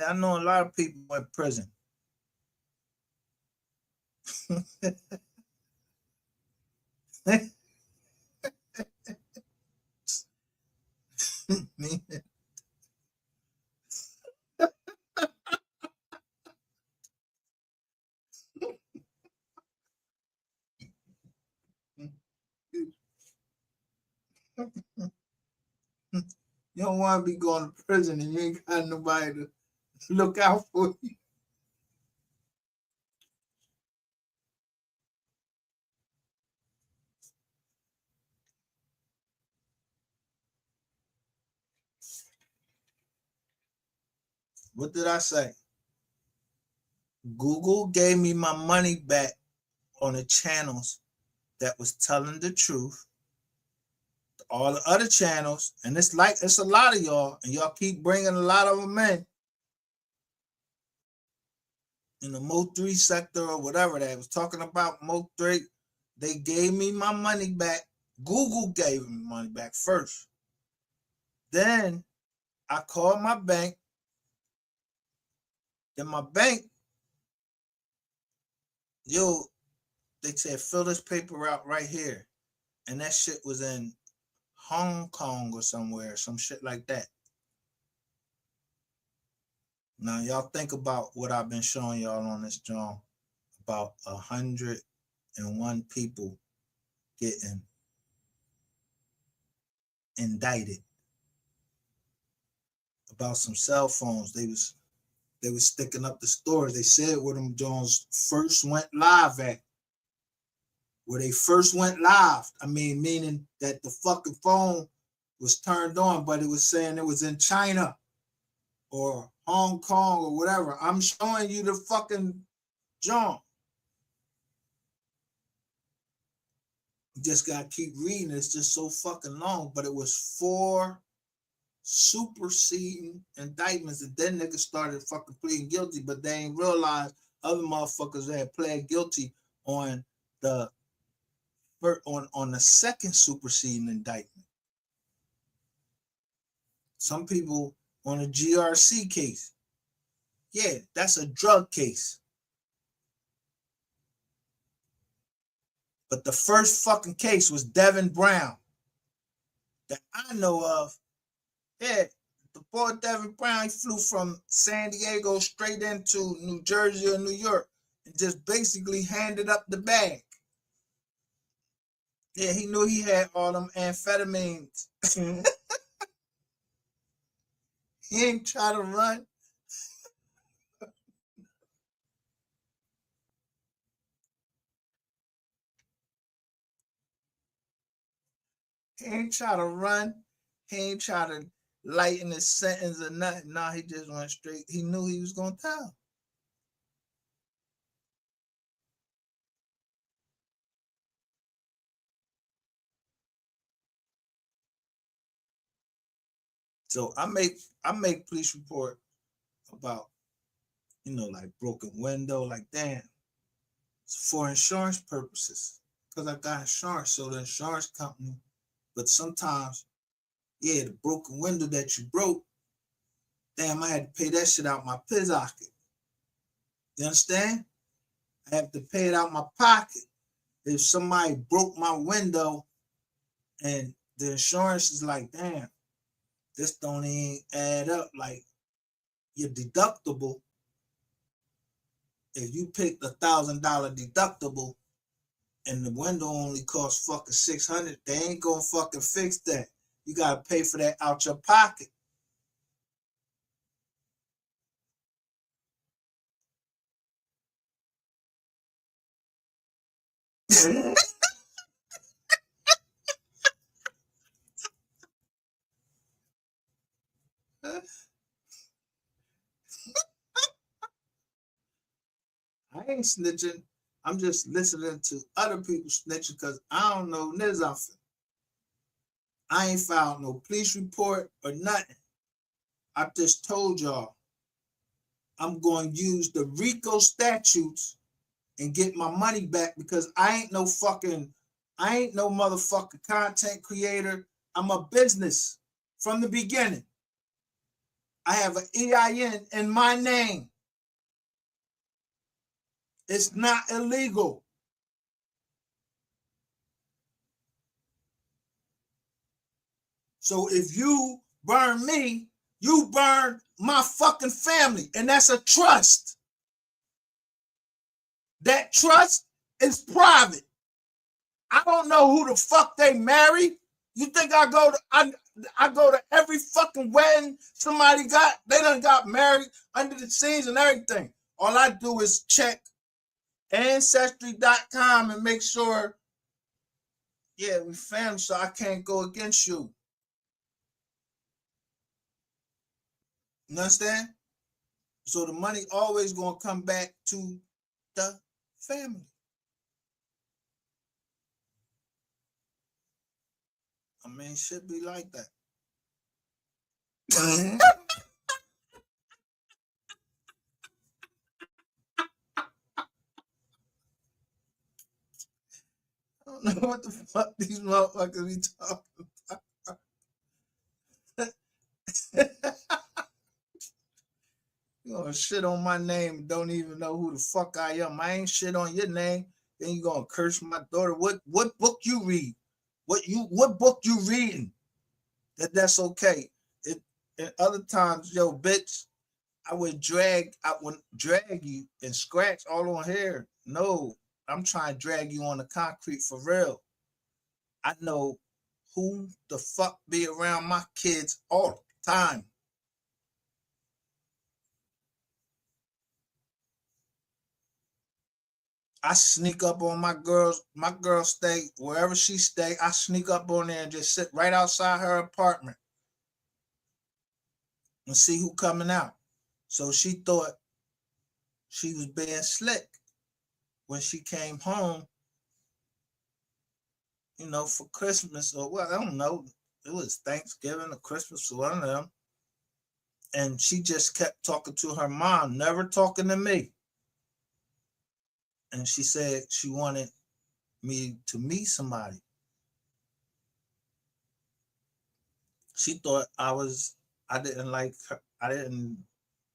I know a lot of people in prison. You don't want to be going to prison and you ain't got nobody to look out for you. What did I say? Google gave me my money back on the channels that was telling the truth. All the other channels, and it's a lot of y'all, and y'all keep bringing a lot of them in the MO3 sector or whatever they was talking about. MO3, they gave me my money back. Google gave me money back first. Then I called my bank. Then my bank, they said, fill this paper out right here. And that shit was in Hong Kong or somewhere, some shit like that. Now, y'all think about what I've been showing y'all on this joint about 101 people getting indicted about some cell phones. They was sticking up the stores. They said where them Jones first went live at. Where they first went live. I mean, meaning that the fucking phone was turned on, but it was saying it was in China or Hong Kong or whatever. I'm showing you the fucking John. You just gotta keep reading. It's just so fucking long. But it was 4 superseding indictments, and then niggas started fucking pleading guilty, but they ain't realized other motherfuckers that had pled guilty on the second superseding indictment. Some people on a GRC case. Yeah, that's a drug case. But the first fucking case was Devin Brown that I know of. Yeah, the boy Devin Brown, he flew from San Diego straight into New Jersey or New York and just basically handed up the bag. Yeah, he knew he had all them amphetamines. He ain't try to run. He ain't try to run. He ain't try to lighten his sentence or nothing. Nah, he just went straight. He knew he was gonna tell. So I make police report about, like broken window, like damn, it's for insurance purposes. Because I got insurance, so the insurance company, but sometimes, yeah, the broken window that you broke, damn, I had to pay that shit out my pocket. You understand? I have to pay it out my pocket. If somebody broke my window and the insurance is like, damn, this don't even add up. Like your deductible, if you picked $1,000 deductible and the window only costs fucking 600, they ain't gonna fucking fix that. You gotta pay for that out your pocket. I ain't snitching. I'm just listening to other people snitching because I don't know nothing. I ain't filed no police report or nothing. I just told y'all I'm going to use the RICO statutes and get my money back because I ain't no motherfucking content creator. I'm a business from the beginning. I have an EIN in my name. It's not illegal. So if you burn me, you burn my fucking family. And that's a trust. That trust is private. I don't know who the fuck they marry. You think I go to every fucking wedding somebody got? They done got married under the scenes and everything. All I do is check Ancestry.com and make sure, yeah, we family, so I can't go against you. You understand? So the money always gonna come back to the family. I mean, it should be like that. I don't know what the fuck these motherfuckers be talking about. You gonna shit on my name and don't even know who the fuck I am. I ain't shit on your name. Then you gonna curse my daughter. What book you read? What book you reading? That's okay. And other times, yo, bitch, I would drag you and scratch all on here. No, I'm trying to drag you on the concrete for real. I know who the fuck be around my kids all the time. I sneak up on my girls. My girl stay wherever she stay. I sneak up on there and just sit right outside her apartment and see who coming out. So she thought she was being slick when she came home, for Christmas or what, I don't know. It was Thanksgiving or Christmas or one of them. And she just kept talking to her mom, never talking to me. And she said she wanted me to meet somebody. She thought I didn't like her.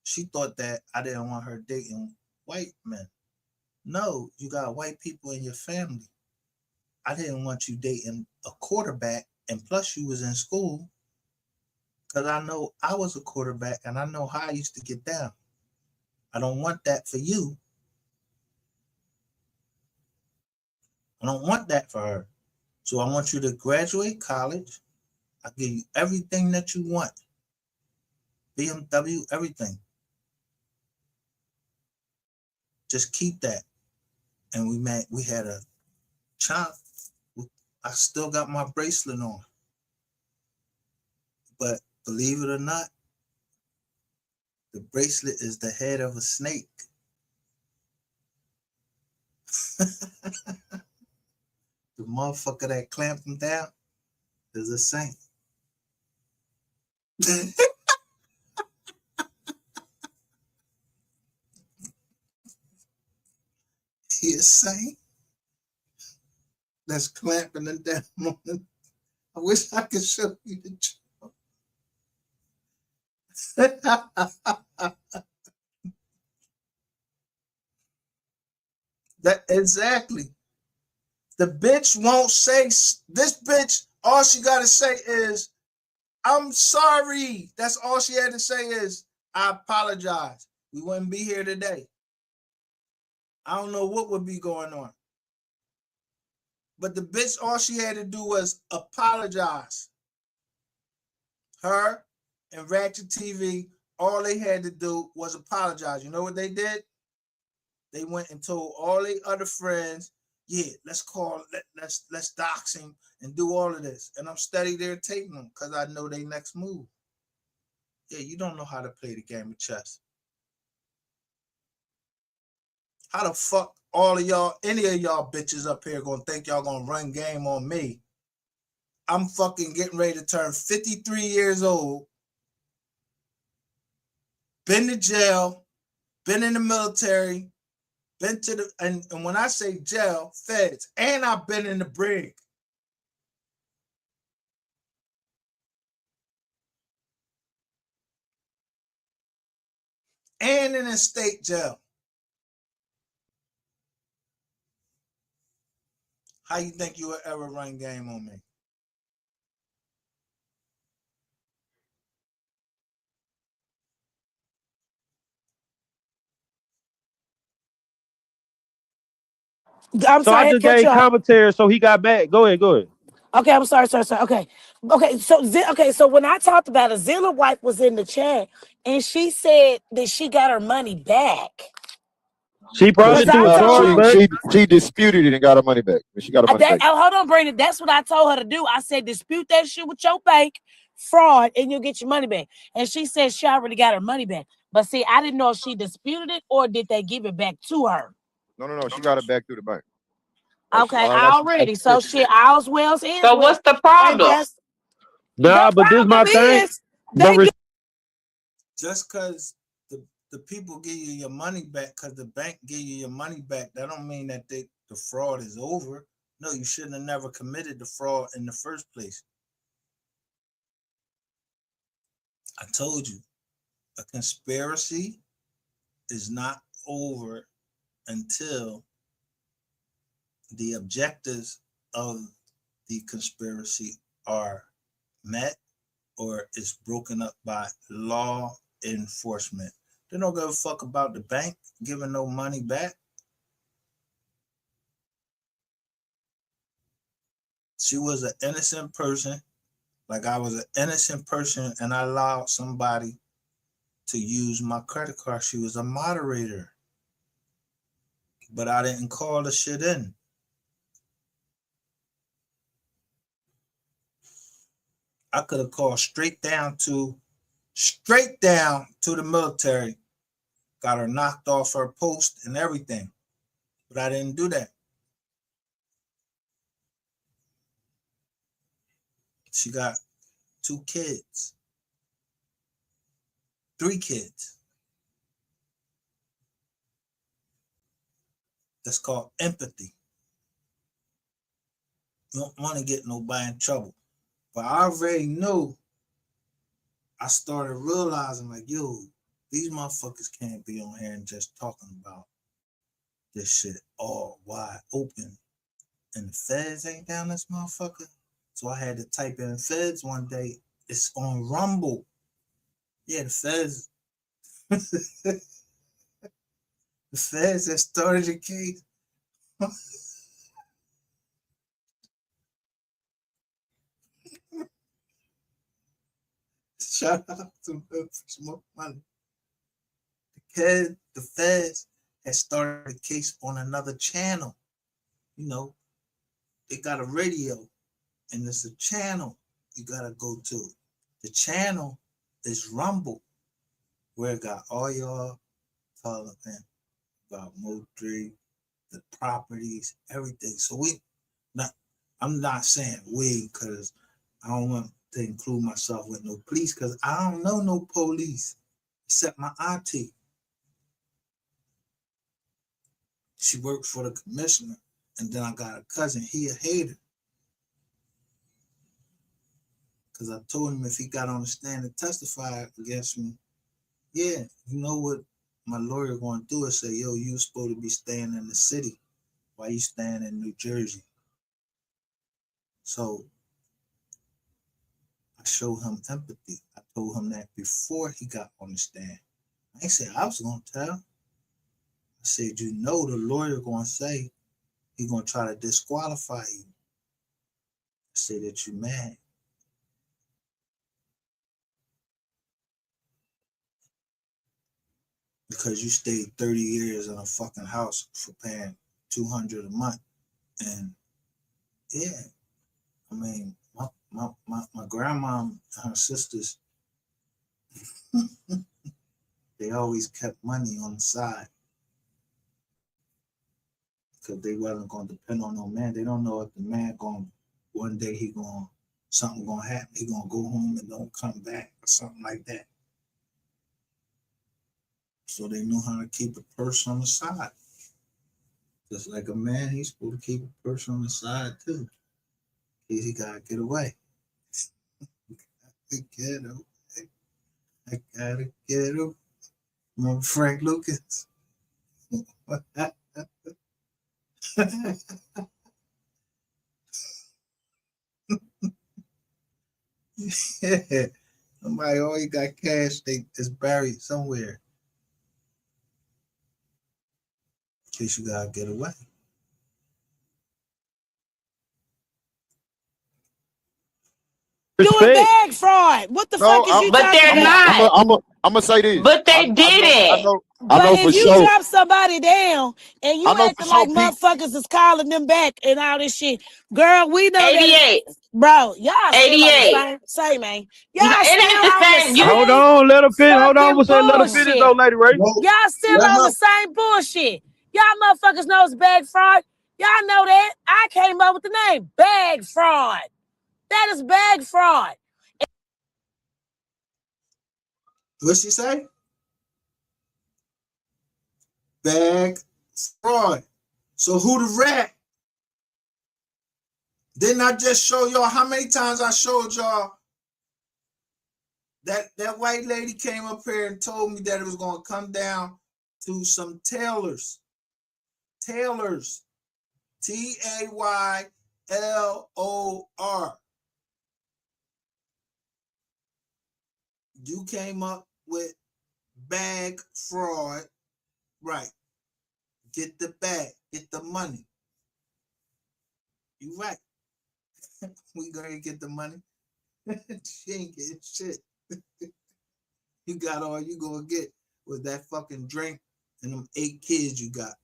She thought that I didn't want her dating white men. No, you got white people in your family. I didn't want you dating a quarterback, and plus you was in school, because I know I was a quarterback and I know how I used to get down. I don't want that for you. I don't want that for her. So I want you to graduate college. I give you everything that you want. BMW, everything. Just keep that. And we had a child. I still got my bracelet on. But believe it or not, the bracelet is the head of a snake. The motherfucker that clamped him down is a saint. He a saint that's clamping him down. I wish I could show you the that exactly. The bitch won't say this bitch. All she gotta say is, "I'm sorry." That's all she had to say is, "I apologize." We wouldn't be here today. I don't know what would be going on. But the bitch, all she had to do was apologize. Her and Ratchet TV, all they had to do was apologize. You know what they did? They went and told all their other friends, yeah, let's dox him and do all of this. And I'm steady there taping them because I know their next move. Yeah, you don't know how to play the game of chess. How the fuck all of y'all, any of y'all bitches up here gonna think y'all gonna run game on me? I'm fucking getting ready to turn 53 years old. Been to jail, been in the military, been to the, and when I say jail, feds, and I've been in the brig. And in a state jail. How you think you would ever run game on me?
I'm
So I
sorry,
just
cut you
gave
off.
commentary, so he got back. Go ahead, go ahead.
Okay, I'm sorry. Okay. So when I talked about it, Zilla White was in the chat, and she said that she got her money back.
She
No,
probably
Because
she
I
do
told
charge
her,
back.
she disputed it and got her money back. She got her money back.
hold on, Brandon. That's what I told her to do. I said, dispute that shit with your bank, fraud, and you'll get your money back. And she said she already got her money back. But see, I didn't know if she disputed it or did they give it back to her.
No. She got it back through the bank.
Okay,
That's
already. So shit, all's well ends
So
well.
what's the
And
problem?
that's
Nah,
the
but this my
problem
thing.
is they
Just because the people give you your money back because the bank give you your money back, that don't mean that the fraud is over. No, you shouldn't have never committed the fraud in the first place. I told you, a conspiracy is not over until the objectives of the conspiracy are met or is broken up by law enforcement. They don't give a fuck about the bank giving no money back. She was an innocent person, like I was an innocent person, and I allowed somebody to use my credit card. She was a moderator, but I didn't call the shit in. I could have called straight down to the military, got her knocked off her post and everything, but I didn't do that. She got 2 kids, 3 kids. That's called empathy. You don't want to get nobody in trouble. But I already knew. I started realizing, like, yo, these motherfuckers can't be on here and just talking about this shit all wide open. and the feds ain't down this motherfucker. So I had to type in feds one day. It's on Rumble. Yeah, the feds. The feds that started the case. Shout out to them for smoke money. The feds had started a case on another channel. You know, they got a radio, and it's a channel you gotta go to. The channel is Rumble, where it got all y'all talking about MO3, the properties, everything. So I'm not saying we, because I don't want to include myself with no police, because I don't know no police except my auntie. She worked for the commissioner, and then I got a cousin. He a hater, because I told him if he got on the stand and testify against me, yeah, you know what my lawyer going to do is say, yo, you supposed to be staying in the city. Why you staying in New Jersey? So I showed him empathy. I told him that before he got on the stand. I ain't say I was going to tell. I said, you know, the lawyer going to say he going to try to disqualify you. I said that you mad. Because you stayed 30 years in a fucking house for paying $200 a month. And yeah, I mean, my grandma and her sisters, they always kept money on the side. Because they wasn't going to depend on no man. They don't know if the man one day something going to happen. He going to go home and don't come back or something like that. So they knew how to keep a purse on the side. Just like a man, he's supposed to keep a purse on the side too. He got to get away. I gotta get away. Remember Frank Lucas? Yeah. Somebody always got cash is buried somewhere. In case you gotta get away.
Doing bag fraud. What the fuck is you
but
talking
they're
about?
not.
I'm gonna say this.
But they did it.
I know
But
for
if you
sure.
drop somebody down and you
I know for
acting
sure.
like motherfuckers is calling them back and all this shit, girl, we know
88.
that. Bro, y'all still on the
88.
same, man.
No,
Y'all
it
still
ain't the
on the
same. You
same
Hold on, let her finish. Hold on,
fucking
let her finish though,
bullshit.
Lady Ray.
No,
Y'all still on the same bullshit. Y'all motherfuckers know it's bag fraud. Y'all know that. I came up with the name bag fraud. That is bag fraud.
what she say? Bag fraud. So who the rat? Didn't I just show y'all how many times I showed y'all that white lady came up here and told me that it was going to come down to some tailors. Tailors. Taylor. You came up with bag fraud. Right. Get the bag. Get the money. You right. We gonna get the money. She ain't getting shit. You got all you gonna get with that fucking drink and them 8 kids you got.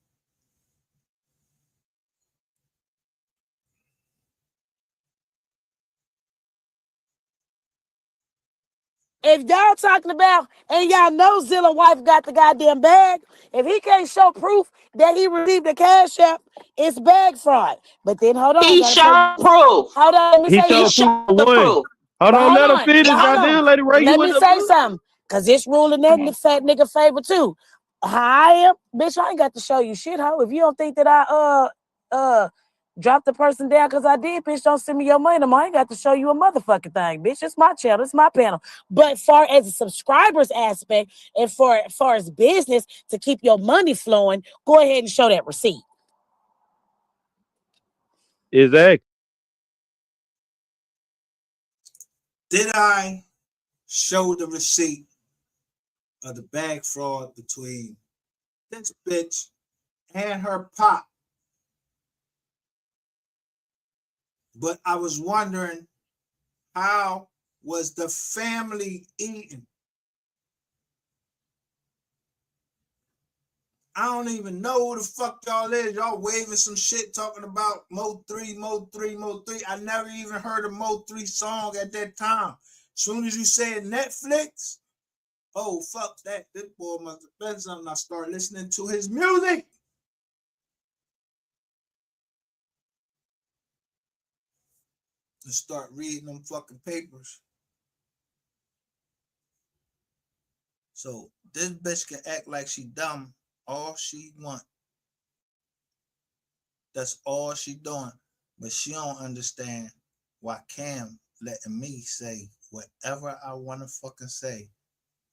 If y'all talking about, and y'all know Zilla wife got the goddamn bag, if he can't show proof that he received the cash app, it's bag fraud. But then hold on.
He showed proof.
Hold on, let me
He
say
showed
something.
proof of one. Hold on, let her finish. Goddamn, Lady Ray,
Let me say something. Because it's ruling in the fat nigga favor too. How I am, bitch, I ain't got to show you shit, ho. If you don't think that I dropped the person down because I did, bitch, don't send me your money. I ain't got to show you a motherfucking thing, bitch. It's my channel, it's my panel. But far as the subscribers aspect and far as business to keep your money flowing, go ahead and show that receipt.
Exactly.
Did I show the receipt of the bag fraud between this bitch and her pop? But I was wondering, how was the family eating? I don't even know who the fuck y'all is. Y'all waving some shit talking about MO3, MO3, MO3. I never even heard a MO3 song at that time. As soon as you said Netflix, oh, fuck that. This boy must have been something. I started listening to his music. And start reading them fucking papers. So this bitch can act like she dumb all she want. That's all she doing. But she don't understand why Cam letting me say whatever I want to fucking say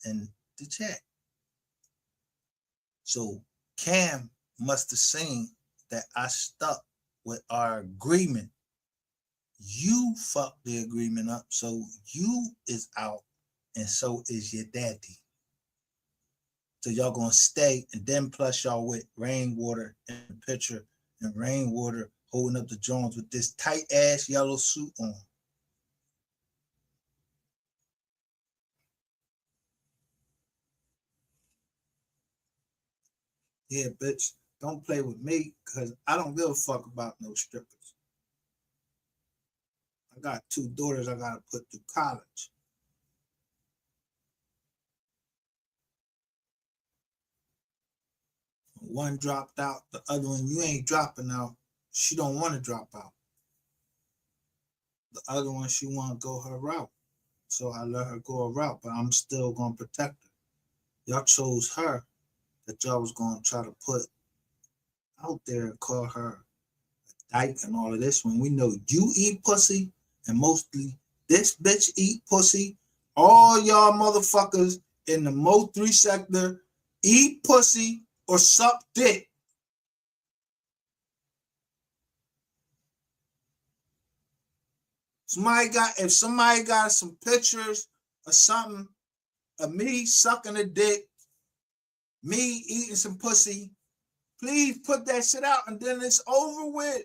in the chat. So Cam must have seen that I stuck with our agreement. You fucked the agreement up, so you is out, and so is your daddy. So y'all gonna stay, and then plus y'all with Rainwater in the picture, and Rainwater holding up the Jones with this tight ass yellow suit on. Yeah, bitch, don't play with me, because I don't give a fuck about no strippers. I got 2 daughters I gotta put through college. One dropped out, the other one, you ain't dropping out. She don't want to drop out. The other one, she want to go her route. So I let her go a route, but I'm still going to protect her. Y'all chose her that y'all was going to try to put out there and call her a dyke and all of this, when we know you eat pussy, and mostly this bitch eat pussy. All y'all motherfuckers in the MO3 sector eat pussy or suck dick. If somebody got some pictures or something of me sucking a dick, me eating some pussy, please put that shit out, and then it's over with.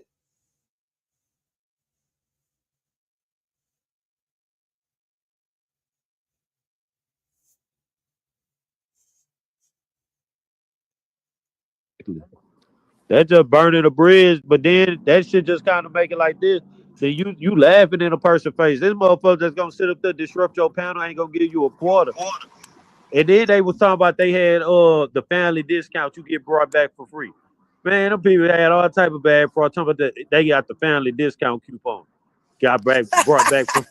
That just burning a bridge, but then that shit just kind of make it like this. Then you laughing in a person's face. This motherfucker that's gonna sit up there, disrupt your panel, ain't gonna give you a quarter. And then they was talking about they had the family discount you get brought back for free. Man, them people had all type of bad fraud. Talking about they got the family discount coupon. Got brought back for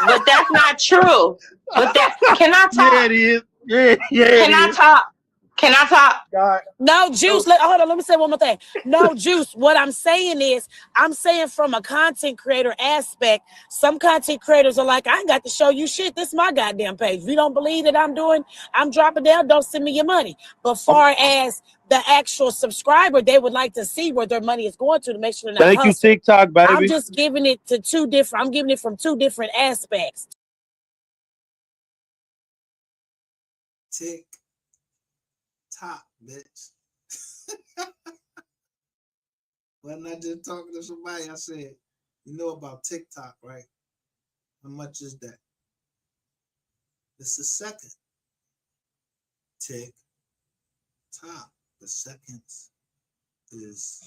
But that's not true. But that can I talk?
Yeah, it is. Yeah,
Can I talk? Can I talk?
God.
No, Juice. Hold on. Let me say one more thing. No, Juice. What I'm saying is, I'm saying from a content creator aspect, some content creators are like, I ain't got to show you shit. This is my goddamn page. If you don't believe that I'm dropping down, don't send me your money. But far as the actual subscriber, they would like to see where their money is going to make sure they're not
Thank you,
hustling.
TikTok, baby.
I'm just giving it to I'm giving it from 2 different aspects.
TikTok, bitch. Wasn't I just talking to somebody? I said, you know about TikTok, right? How much is that? It's the second. TikTok. The seconds is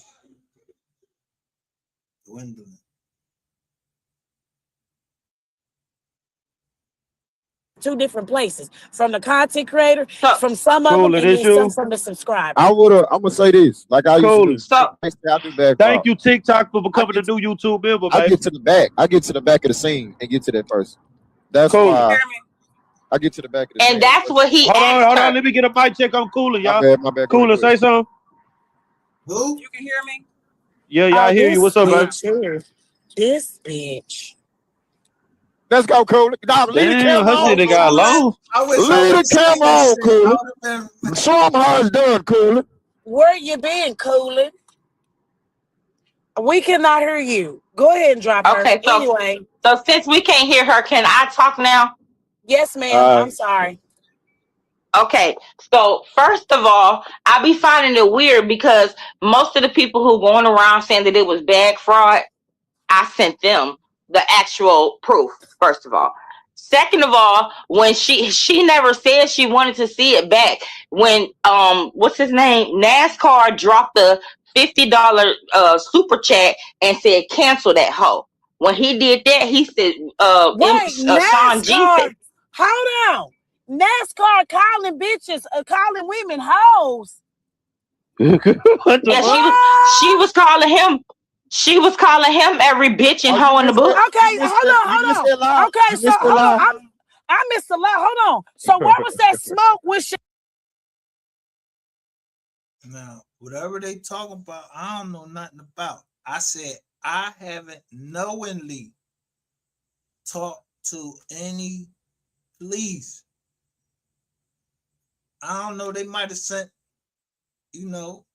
dwindling.
Two different places, from the content creator, from some of them, and then some from the subscriber.
I'm gonna say this, like I used to do.
So,
I do back
thank you, TikTok, for becoming a new YouTube member, baby.
I get to the back. I get to the back of the scene and get to that person. That's
Cool.
why I get to the back of the scene.
And that's what he
Hold on. Let me get a mic check on Cooler, y'all.
My bad.
Cooler, say something.
Who?
You can hear me?
Yeah, I hear you. What's up, baby?
This bitch.
Let's go, Cooler. Nah, leave the camera
on. Her shit got long.
Leave the camera on, Cooler. Show them how it's done, Cooler.
Where you been, Cooler? We cannot hear you. Go ahead and drop her.
Okay,
Anyway.
So since we can't hear her, can I talk now?
Yes, ma'am. I'm sorry.
Okay, so first of all, I be finding it weird because most of the people who going around saying that it was bag fraud, I sent them the actual proof, first of all. Second of all, when she never said she wanted to see it back. When what's his name? NASCAR dropped the $50 super chat and said cancel that hoe. When he did that, he said
Wait,
Sean G said,
NASCAR. Hold on. NASCAR calling bitches, calling women hoes.
What the
yeah,
fuck?
she was calling him. She was calling him every bitch and hoe in the book.
Okay, hold on. Okay, so hold on. I missed a lot. Hold on. So where was that smoke with shit?
Now, whatever they talk about, I don't know nothing about. I said I haven't knowingly talked to any police. I don't know. They might have sent, you know.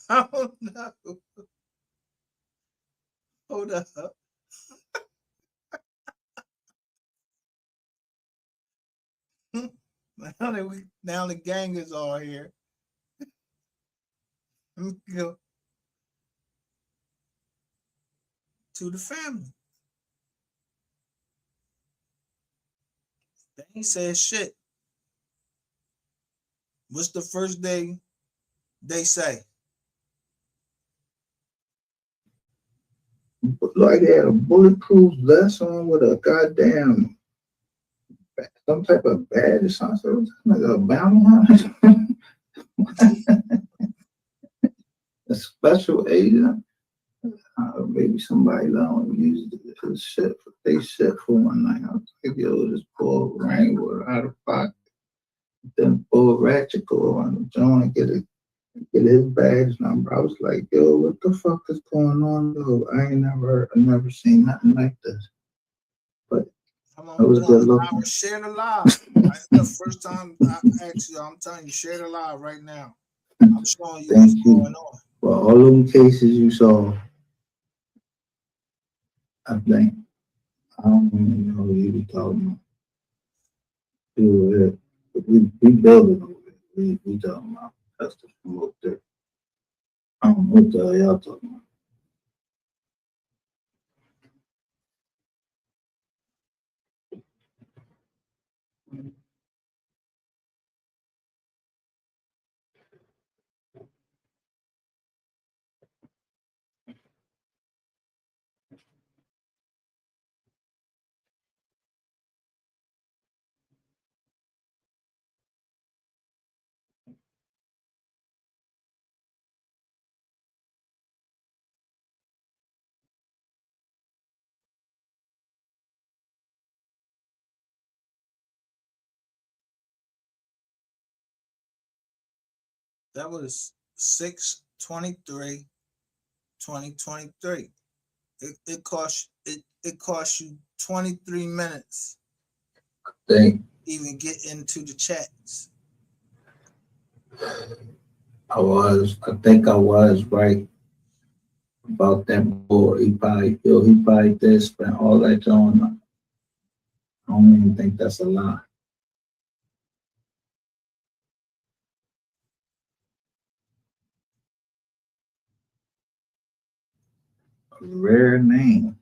I don't know. Hold up. Now the gang is all here. Let me go to the family. They ain't said shit. What's the first day they say?
Like they had a bulletproof vest on with a goddamn some type of badge or something, like a bounty hunter, a special agent. Maybe somebody don't use his shit for they shit for one night. I was like, yo, this poor rainwater out of pocket. Then pull ratchet go on the joint, get his badge number. I was like, yo, what the fuck is going on, though? I never seen nothing like this. But
Come
it was good looking.
Share the live. That's the first time I asked you. I'm telling you, share the live right now. I'm showing you what's going on.
For all them cases you saw, I think I don't even know who you be talking about. We build it over there. We talking about custom from up there. I don't know what the hell y'all talking about.
That was 6/23/2023. It cost you 23 minutes. Even get into the chats.
I think I was right about that boy. He probably did spend all that on. I don't even think that's a lie. A rare name.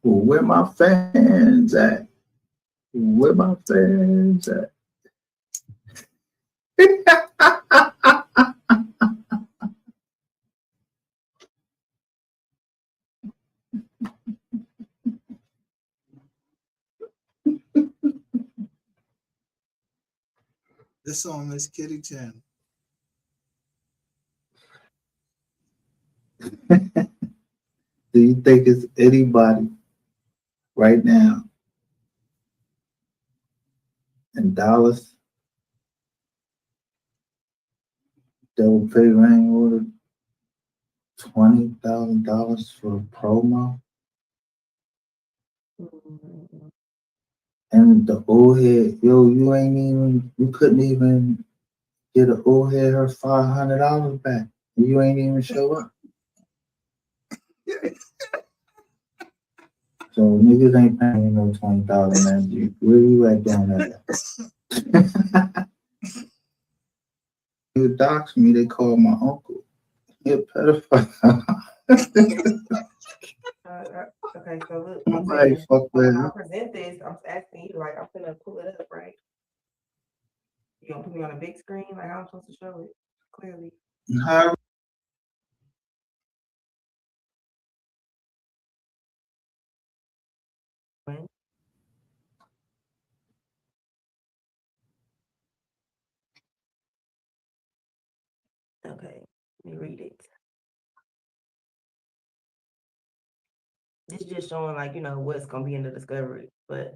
Where my fans at? Where my fans at?
This on Miss Kitty channel.
Do you think it's anybody right now in Dallas that will pay Rain Order $20,000 for a promo? And the old head, yo, you couldn't even get an old head her $500 back. And you ain't even show up. So niggas ain't paying you no 20,000, man. Where you at doing that? You dox me, they call my uncle. He a pedophile.
Okay, so look,
Somebody fuck with
I'll present this. I'm asking you, like, I'm gonna pull it up, right? You gonna put me on a big screen? Like, how I'm supposed to show it clearly?
How?
Okay, let me read it. This is just showing, like, what's gonna be in the discovery, but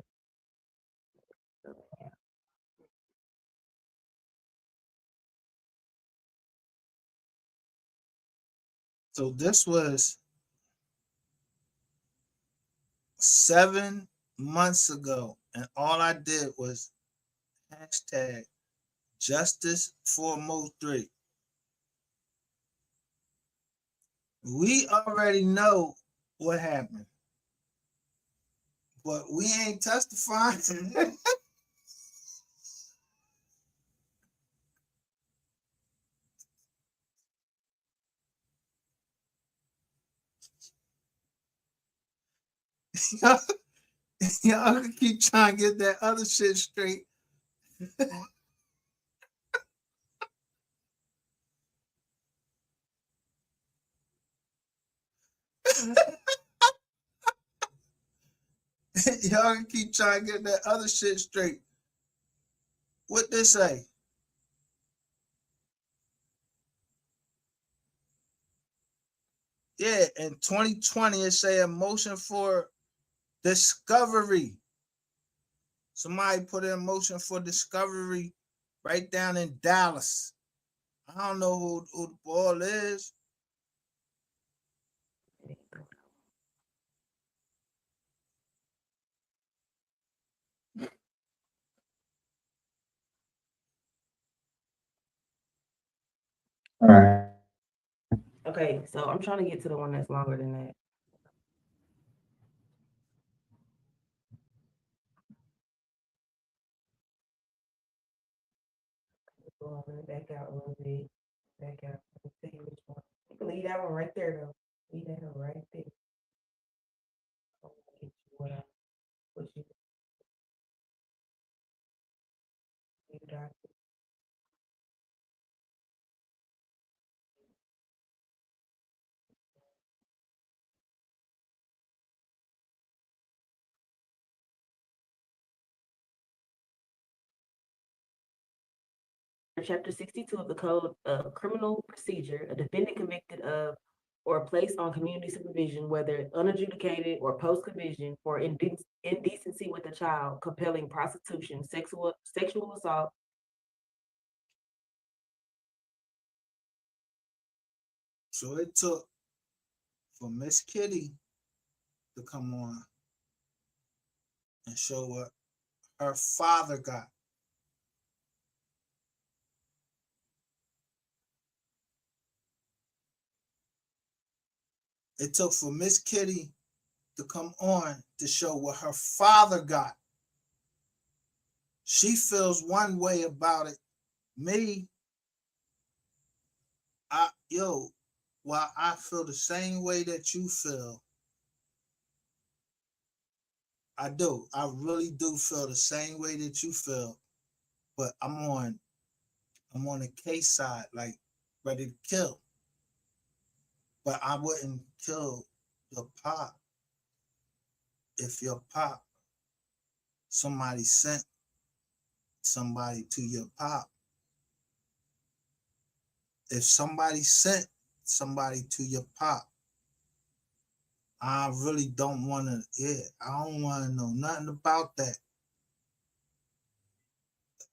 So this was 7 months ago, and all I did was hashtag justice for MO3. We already know what happened, but we ain't testifying. Y'all can keep trying to get that other shit straight. Y'all can keep trying to get that other shit straight. What they say? Yeah, in 2020, it say a motion for discovery. Somebody put in motion for discovery right down in Dallas. I don't know who the ball is.
All right.
okay, so I'm trying to get to the one that's longer than that. Back out a little bit. Back out. Let me see which one. You can leave that one right there, though. Leave that one right there. I'm gonna get you what you got. Chapter 62 of the Code of Criminal Procedure, a defendant convicted of or placed on community supervision, whether unadjudicated or post-conviction, for indecency with a child, compelling prostitution, sexual assault.
So it took for Miss Kitty to come on and show what her father got. It took for Miss Kitty to come on to show what her father got. She feels one way about it. Me, while I feel the same way that you feel, I do. I really do feel the same way that you feel, but I'm on the case side, like ready to kill. But I wouldn't kill your pop if your pop, somebody sent somebody to your pop. If somebody sent somebody to your pop, I really don't want to, I don't want to know nothing about that.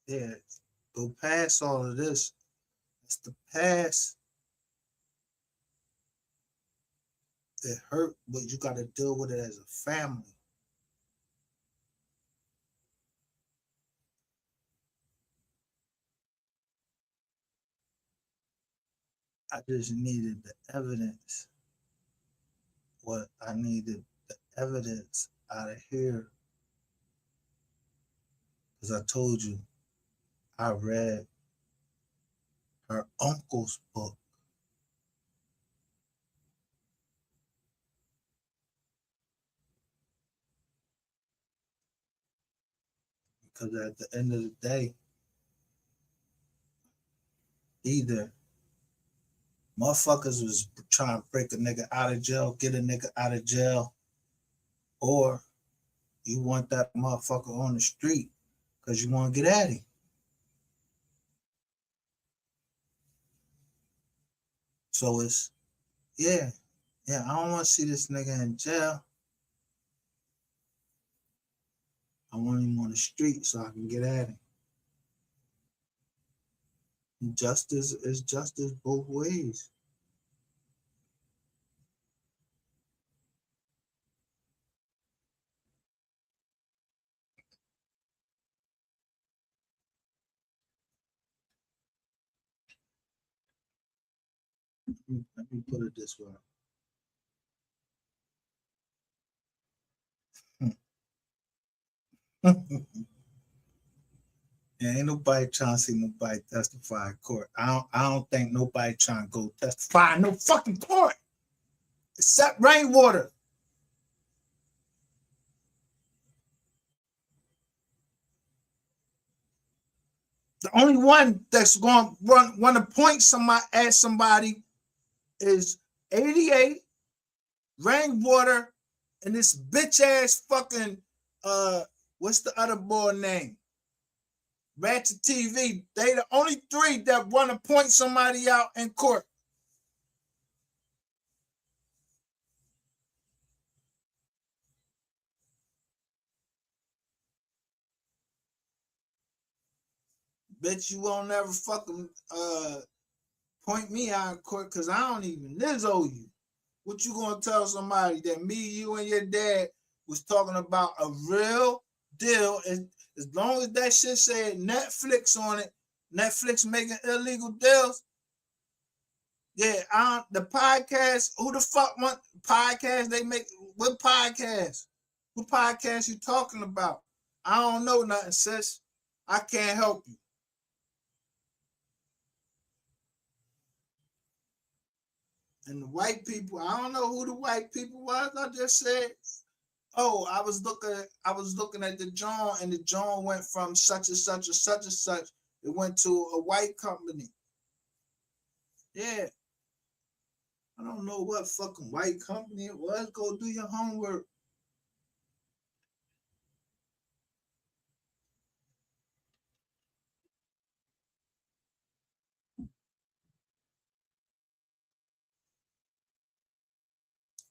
Yeah, go past all of this. It's the past. It hurt, but you got to deal with it as a family. I just needed the evidence. What I needed the evidence out of here. Because I told you, I read her uncle's book. Because at the end of the day, either motherfuckers was trying to break a nigga out of jail, get a nigga out of jail, or you want that motherfucker on the street because you want to get at him. So it's, I don't want to see this nigga in jail. I want him on the street so I can get at him. Justice is justice both ways. Let me put it this way. Ain't nobody trying to see nobody testify in court. I don't think nobody trying to go testify in no fucking court. Except Rainwater. The only one that's going to want to point somebody at somebody is 88, Rainwater, and this bitch ass fucking what's the other boy name? Ratchet TV. They the only three that want to point somebody out in court. Bet you won't never fucking point me out in court because I don't even Lizzo you. What you gonna tell somebody that me, you, and your dad was talking about a real deal? As long as that shit said Netflix on it, Netflix making illegal deals. Yeah, the podcast. Who the fuck want podcast? They make what podcast? What podcast you talking about? I don't know nothing, sis. I can't help you. And the white people, I don't know who the white people was. I just said, oh, I was looking at the John, and the John went from such and such or such and such. It went to a white company. Yeah. I don't know what fucking white company it was. Go do your homework.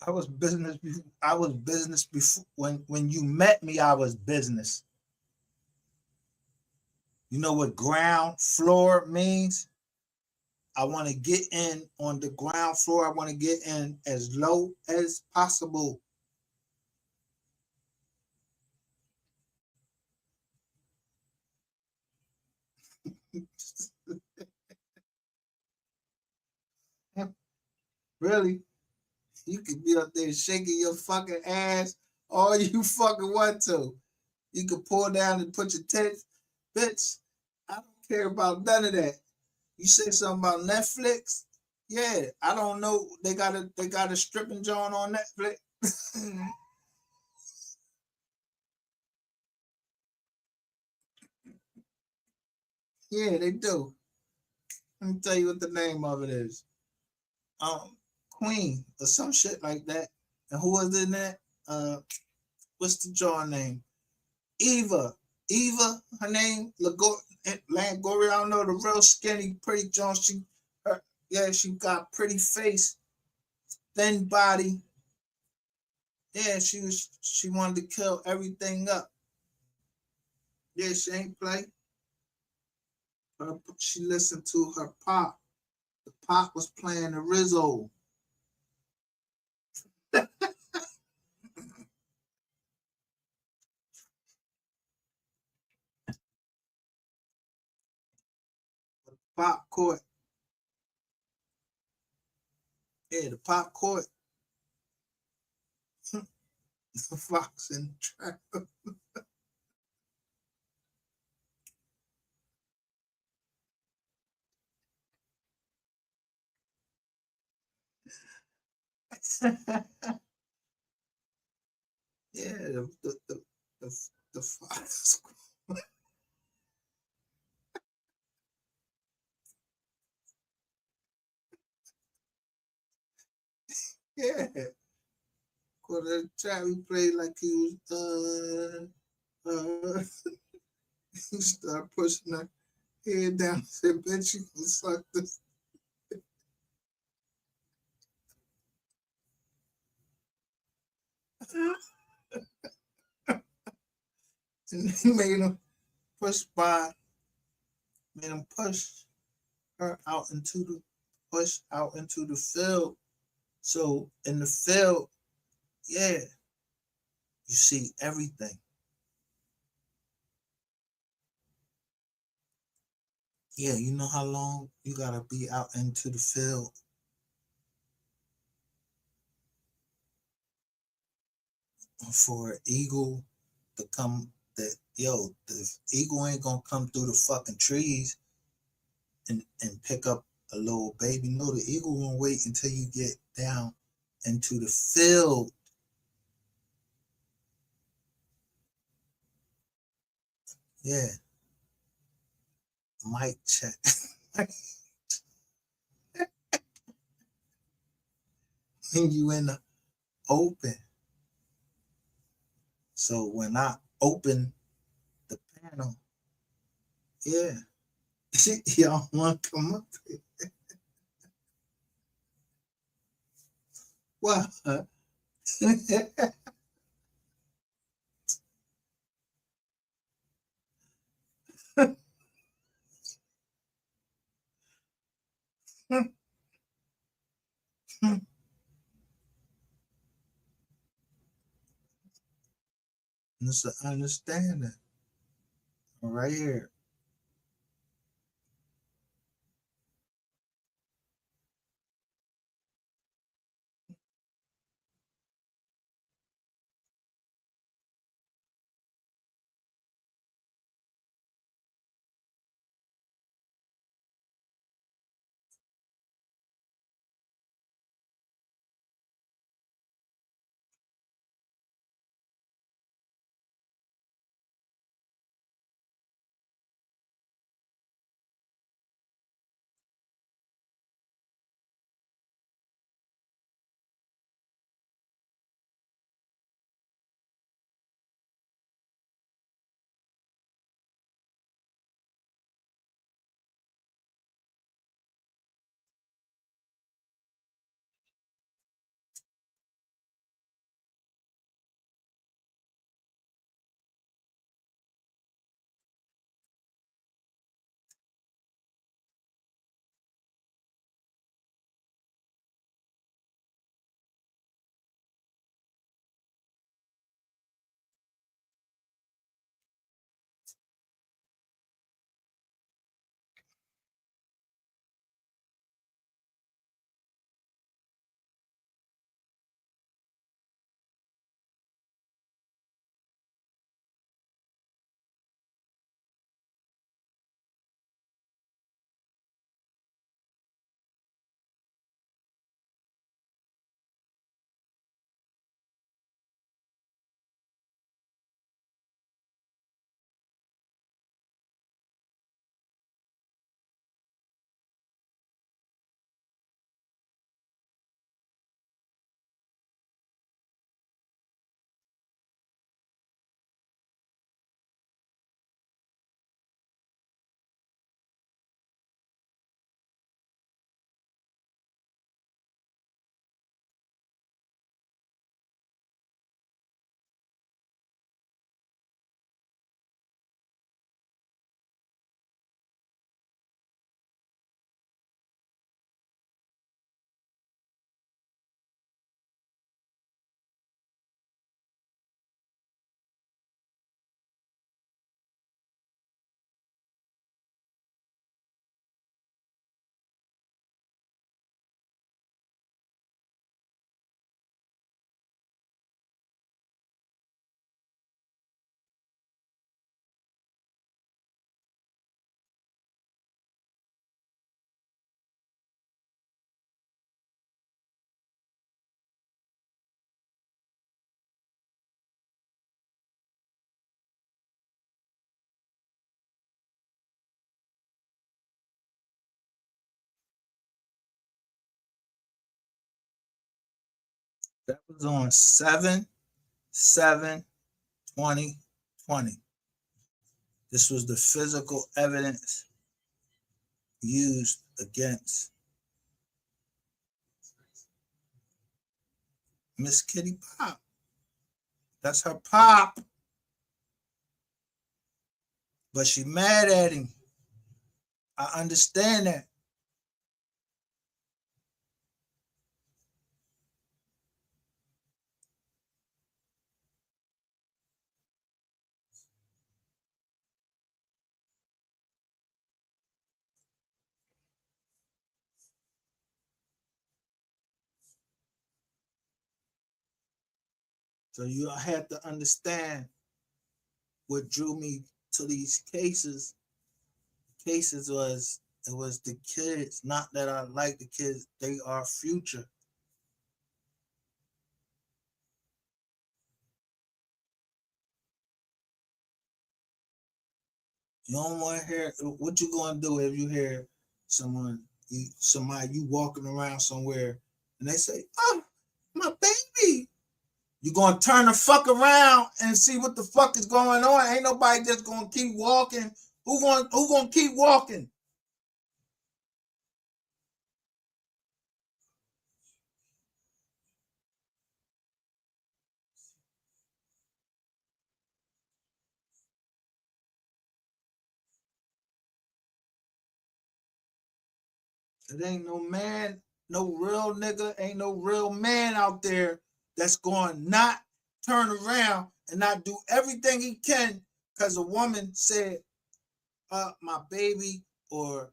I was business before when you met me, I was business. You know what ground floor means? I want to get in on the ground floor. I want to get in as low as possible. Really? You could be up there shaking your fucking ass all you fucking want to. You could pull down and put your tits. Bitch, I don't care about none of that. You say something about Netflix? Yeah, I don't know. They got a stripping joint on Netflix. Yeah, they do. Let me tell you what the name of it is. Queen or some shit like that. And who was in that? What's the jaw name? Eva. Eva, her name, Langoria, I don't know, the real skinny, pretty John. She got pretty face, thin body. Yeah, she wanted to kill everything up. Yeah, she ain't play. She listened to her pop. The pop was playing the Rizzo. Pop court. Yeah, the pop court. The fox in the trap. Yeah, the fox. Yeah. Cause the trap he played like he was he started pushing her head down. Said, bitch, you can suck this. And he made him push by, made him her push out into the field. So in the field, yeah, you see everything. Yeah, you know how long you gotta be out into the field for an eagle to come. The eagle ain't gonna come through the fucking trees and pick up a little baby. No, the eagle gonna wait until you get down into the field. Yeah, mic check. When you in the open. So when I open the panel, yeah, y'all want to come up here. What? It's an understanding right here. That was on 7/7/2020. This was the physical evidence used against Miss Kitty Pop. That's her pop. But she mad at him. I understand that. So you have to understand what drew me to these cases. Was it was the kids, not that I like the kids, they are future. You don't want to hear what you gonna do if you hear somebody you walking around somewhere and they say, "Oh, my baby." You gonna turn the fuck around and see what the fuck is going on. Ain't nobody just gonna keep walking. Who gonna keep walking? It ain't no man, no real nigga, ain't no real man out there that's going not turn around and not do everything he can because a woman said, my baby, or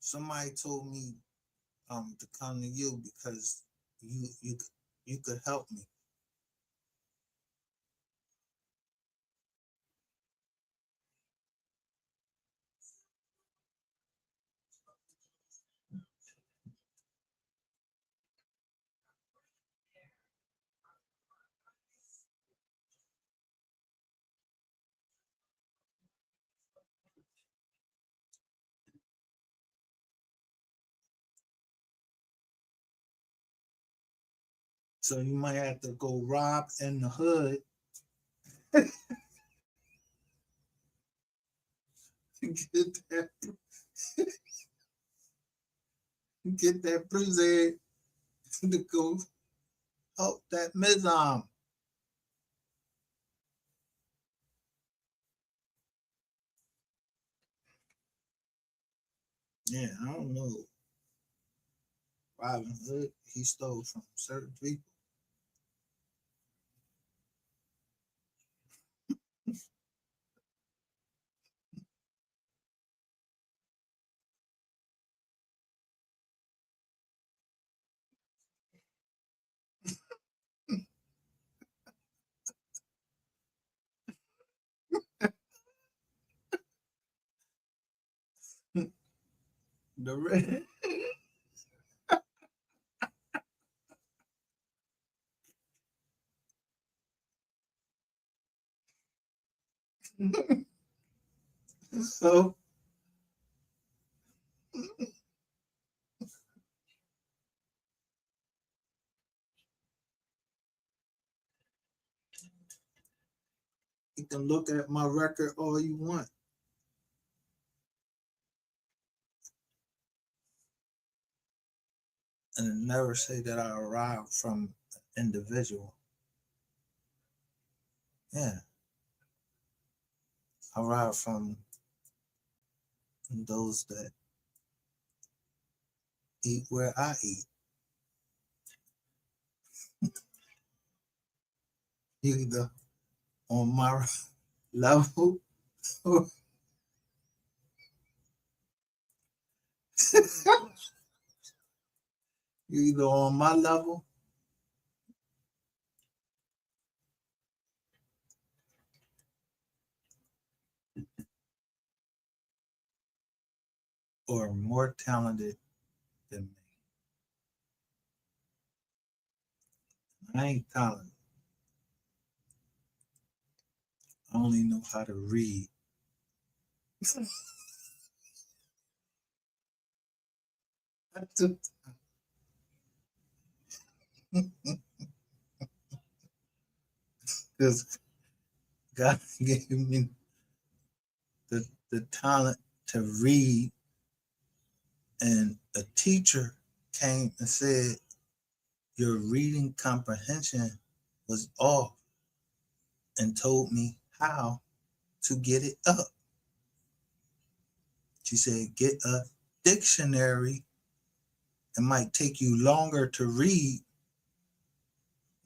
somebody told me to come to you because you could help me. So you might have to go rob in the hood. Get that prison to go help that Mizam. Yeah, I don't know. Robin Hood, he stole from certain people. The red. So you can look at my record all you want. And never say that I arrived from an individual. Yeah. I arrived from those that eat where I eat. You either on my level or you either on my level or more talented than me. I ain't talented. I only know how to read. Because God gave me the talent to read, and a teacher came and said, your reading comprehension was off, and told me how to get it up. She said, get a dictionary. It might take you longer to read,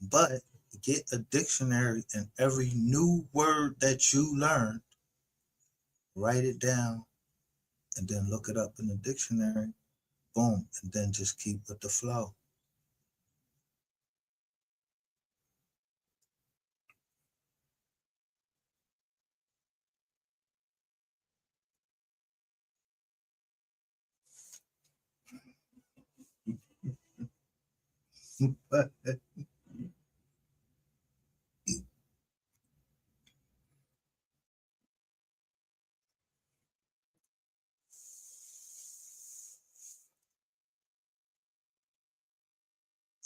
but get a dictionary, and every new word that you learn, write it down, and then look it up in the dictionary. Boom. And then just keep with the flow. But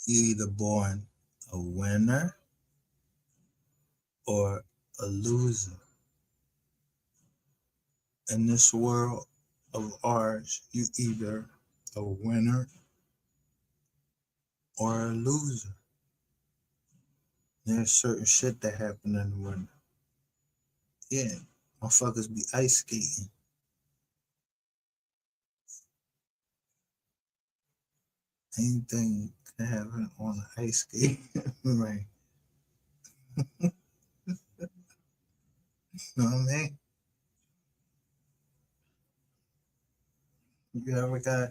you're either born a winner or a loser. In this world of ours, you either a winner or a loser. There's certain shit that happen in the winter. Yeah, motherfuckers be ice skating. Anything can happen on an ice skate, right? You know what I mean? You ever got,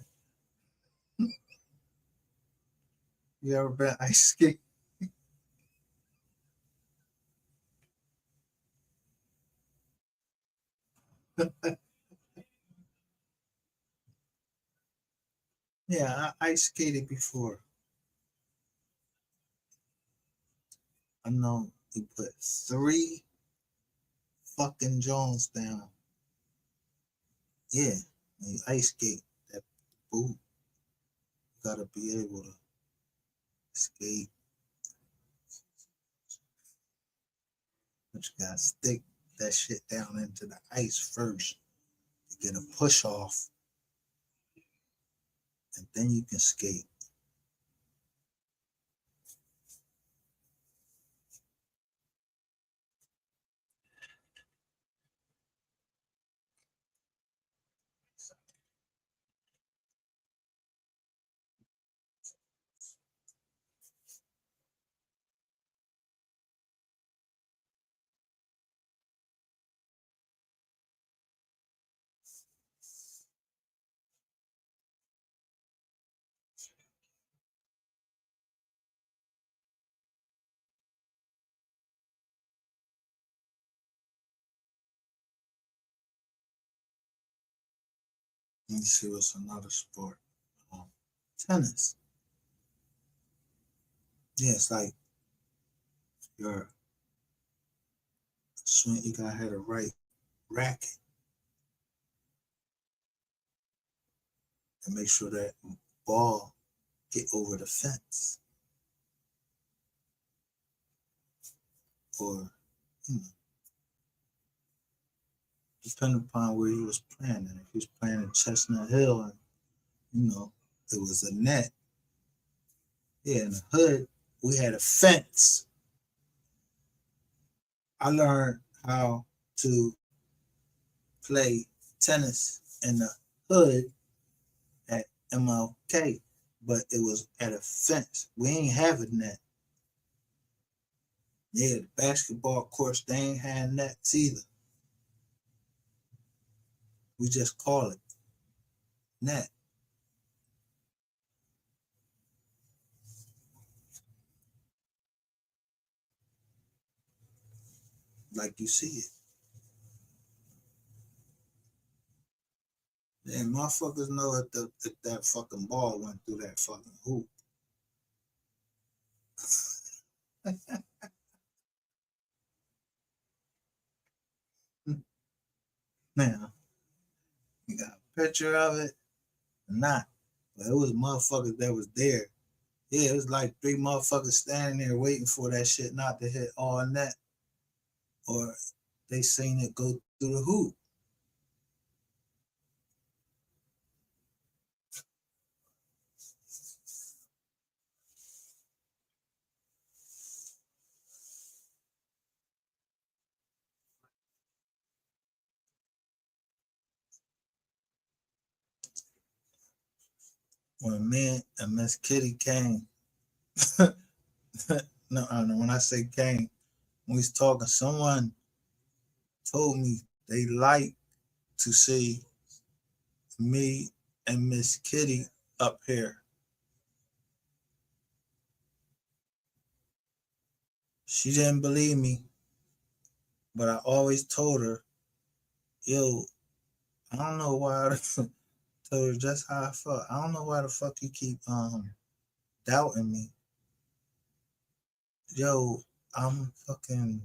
you ever been ice skate? Yeah, I ice skated before. I know you put 3 fucking Jones down. Yeah, when you ice skate, that boot, you gotta be able to skate, but you gotta stick that shit down into the ice first to get a push off, and then you can skate. Let me see what's another sport. Tennis. Yeah, it's like your swing. You gotta have the right racket and make sure that ball get over the fence, or you know, depending upon where he was playing. And if he was playing in Chestnut Hill, and it was a net. Yeah, in the hood, we had a fence. I learned how to play tennis in the hood at MLK, but it was at a fence. We ain't have a net. Yeah, the basketball courts, they ain't had nets either. We just call it net, like you see it. And motherfuckers know if that fucking ball went through that fucking hoop. Now, you got a picture of it or not, but it was motherfuckers that was there Yeah, it was like 3 motherfuckers standing there waiting for that shit not to hit all net, or they seen it go through the hoop. When me and Miss Kitty came, no, when I say came, when we was talking, someone told me they like to see me and Miss Kitty up here. She didn't believe me, but I always told her, yo, I don't know why. Told her just how I felt. I don't know why the fuck you keep doubting me. Yo, I'm fucking.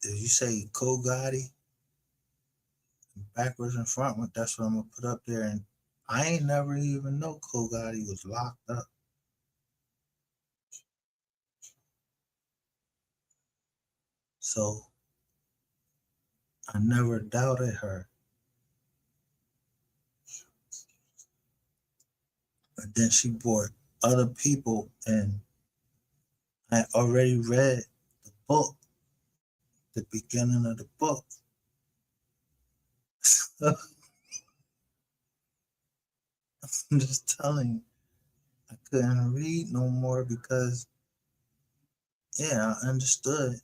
Did you say Cole Gotti? Backwards and front, that's what I'm gonna put up there. And I ain't never even know Cole Gotti was locked up. So I never doubted her. But then she brought other people, and I already read the book, the beginning of the book. I'm just telling you, I couldn't read no more because, yeah, I understood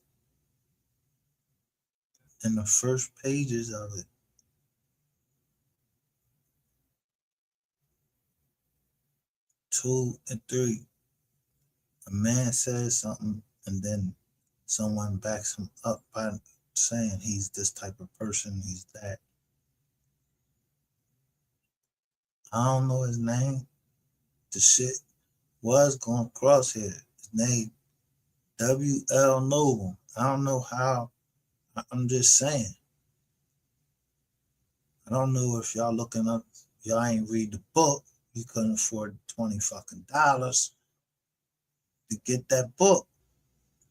in the first pages of it. 2 and 3, a man says something and then someone backs him up by saying he's this type of person, he's that. I don't know his name. The shit was going across here. His name W.L. Noble. I don't know how. I'm just saying. I don't know if y'all looking up, y'all ain't read the book. You couldn't afford $20 to get that book.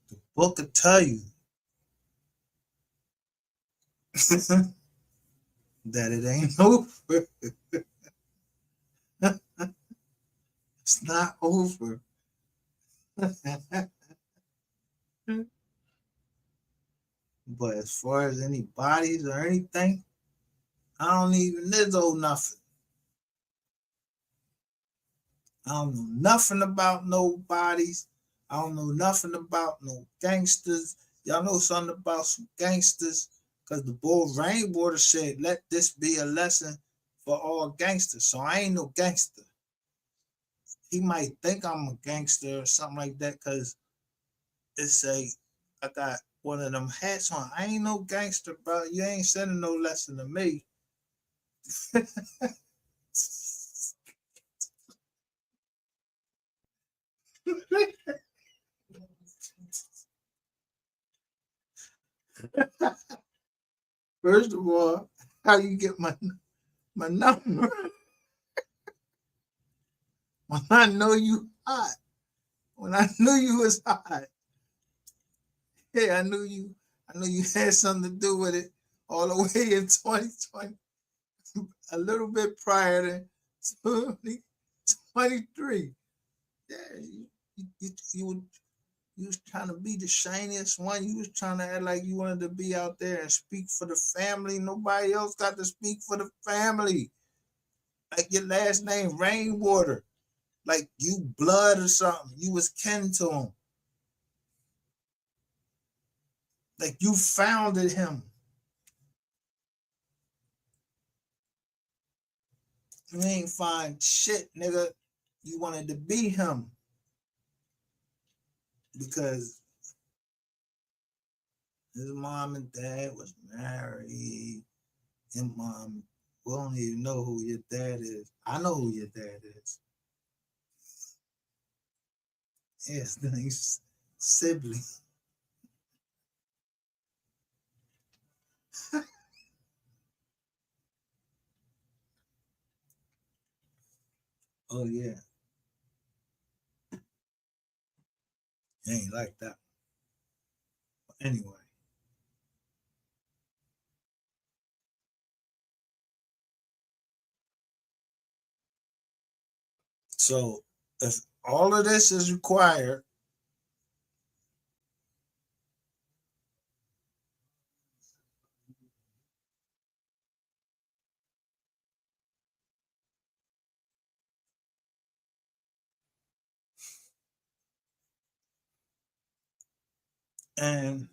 The book will tell you that it ain't over. It's not over. But as far as any bodies or anything, I don't even know nothing. I don't know nothing about no bodies. I don't know nothing about no gangsters. Y'all know something about some gangsters? Because the boy Rainwater said, let this be a lesson for all gangsters. So I ain't no gangster. He might think I'm a gangster or something like that because I got one of them hats on. I ain't no gangster, bro. You ain't sending no lesson to me. First of all, how you get my number? When I know you hot. When I knew you was hot. Yeah, I knew you had something to do with it all the way in 2020. A little bit prior to 2023. Yeah, you was trying to be the shiniest one. You was trying to act like you wanted to be out there and speak for the family. Nobody else got to speak for the family. Like your last name, Rainwater. Like you blood or something. You was kin to him. Like you founded him. You ain't find shit, nigga. You wanted to be him. Because his mom and dad was married. Your mom, we don't even know who your dad is. I know who your dad is. Yes, then he's Sibley. Oh yeah, ain't like that. Anyway, so if all of this is required, and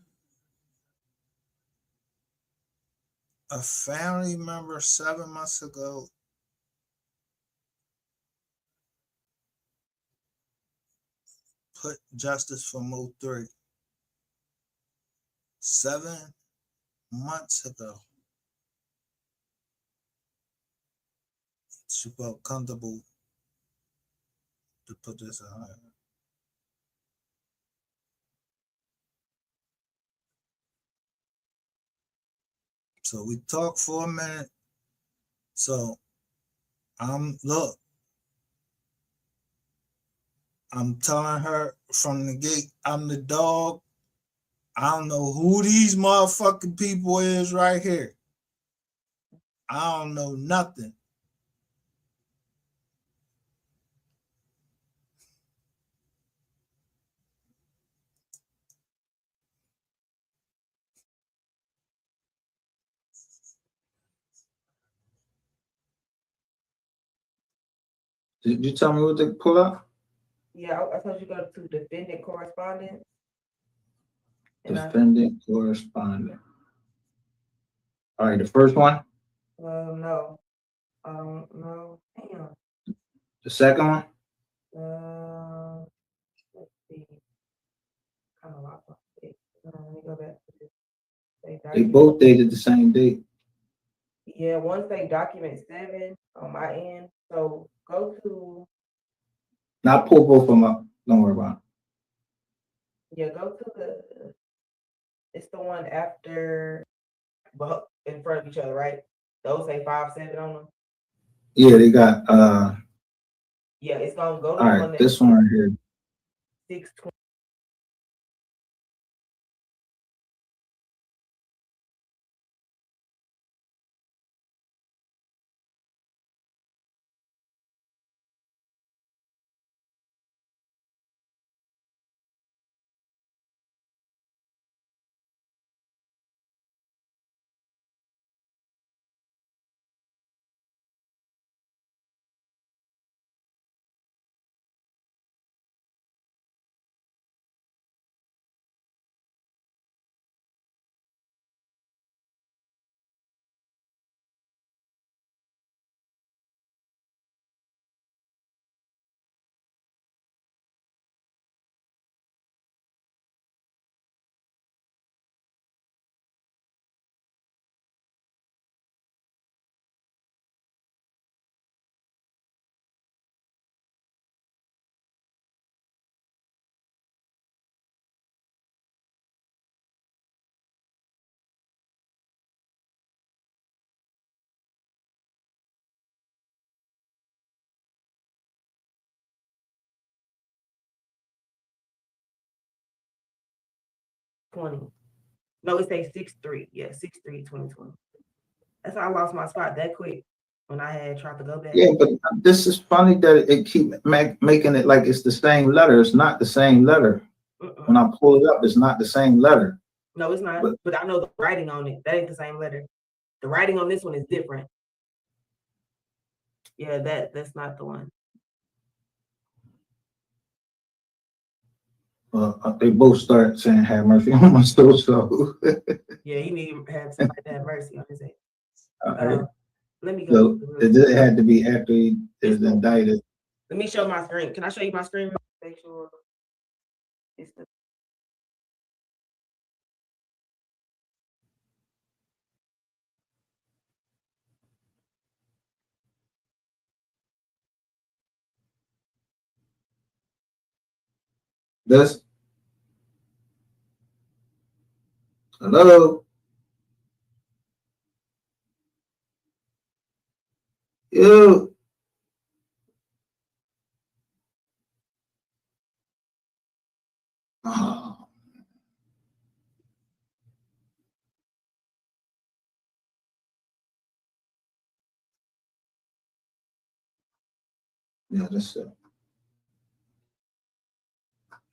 a family member 7 months ago put justice for MO3 7 months ago. She felt comfortable to put this on her. So we talked for a minute. So look, I'm telling her from the gate, I'm the dog. I don't know who these motherfucking people is right here. I don't know nothing.
Did you tell me what to pull up?
Yeah, I told you go to defendant correspondence.
Defendant correspondent. All right, the first one.
No. No. Damn.
The second one.
Let's see. Kind of lost my stick. Let me go back to this.
They both dated the same date.
Yeah, one say document 7 on my end. So go to.
Not pull both of them up. Don't worry about it.
Yeah, go to it's the one after, but in front of each other, right? Those say 5-7 on them.
Yeah, they got
Yeah, it's gonna go to
all
the
right,
one
this one right here.
620. No, it says 6-3. Yeah, 6-3-2020. That's how I lost my spot that quick when I had tried to go back.
Yeah, but this is funny that it keep making it like it's the same letter. It's not the same letter. When I pull it up, it's not the same letter.
No, it's not. But I know the writing on it. That ain't the same letter. The writing on this one is different. Yeah, that's not the one.
They both start saying "Have mercy on my soul." So
yeah, he need to have somebody to have mercy on his head. Let me
go. So it had to be after he is indicted.
Let me show my screen. Can I show you my screen? Make sure it's the.
This. Hello. You. Oh. Yeah, that's it.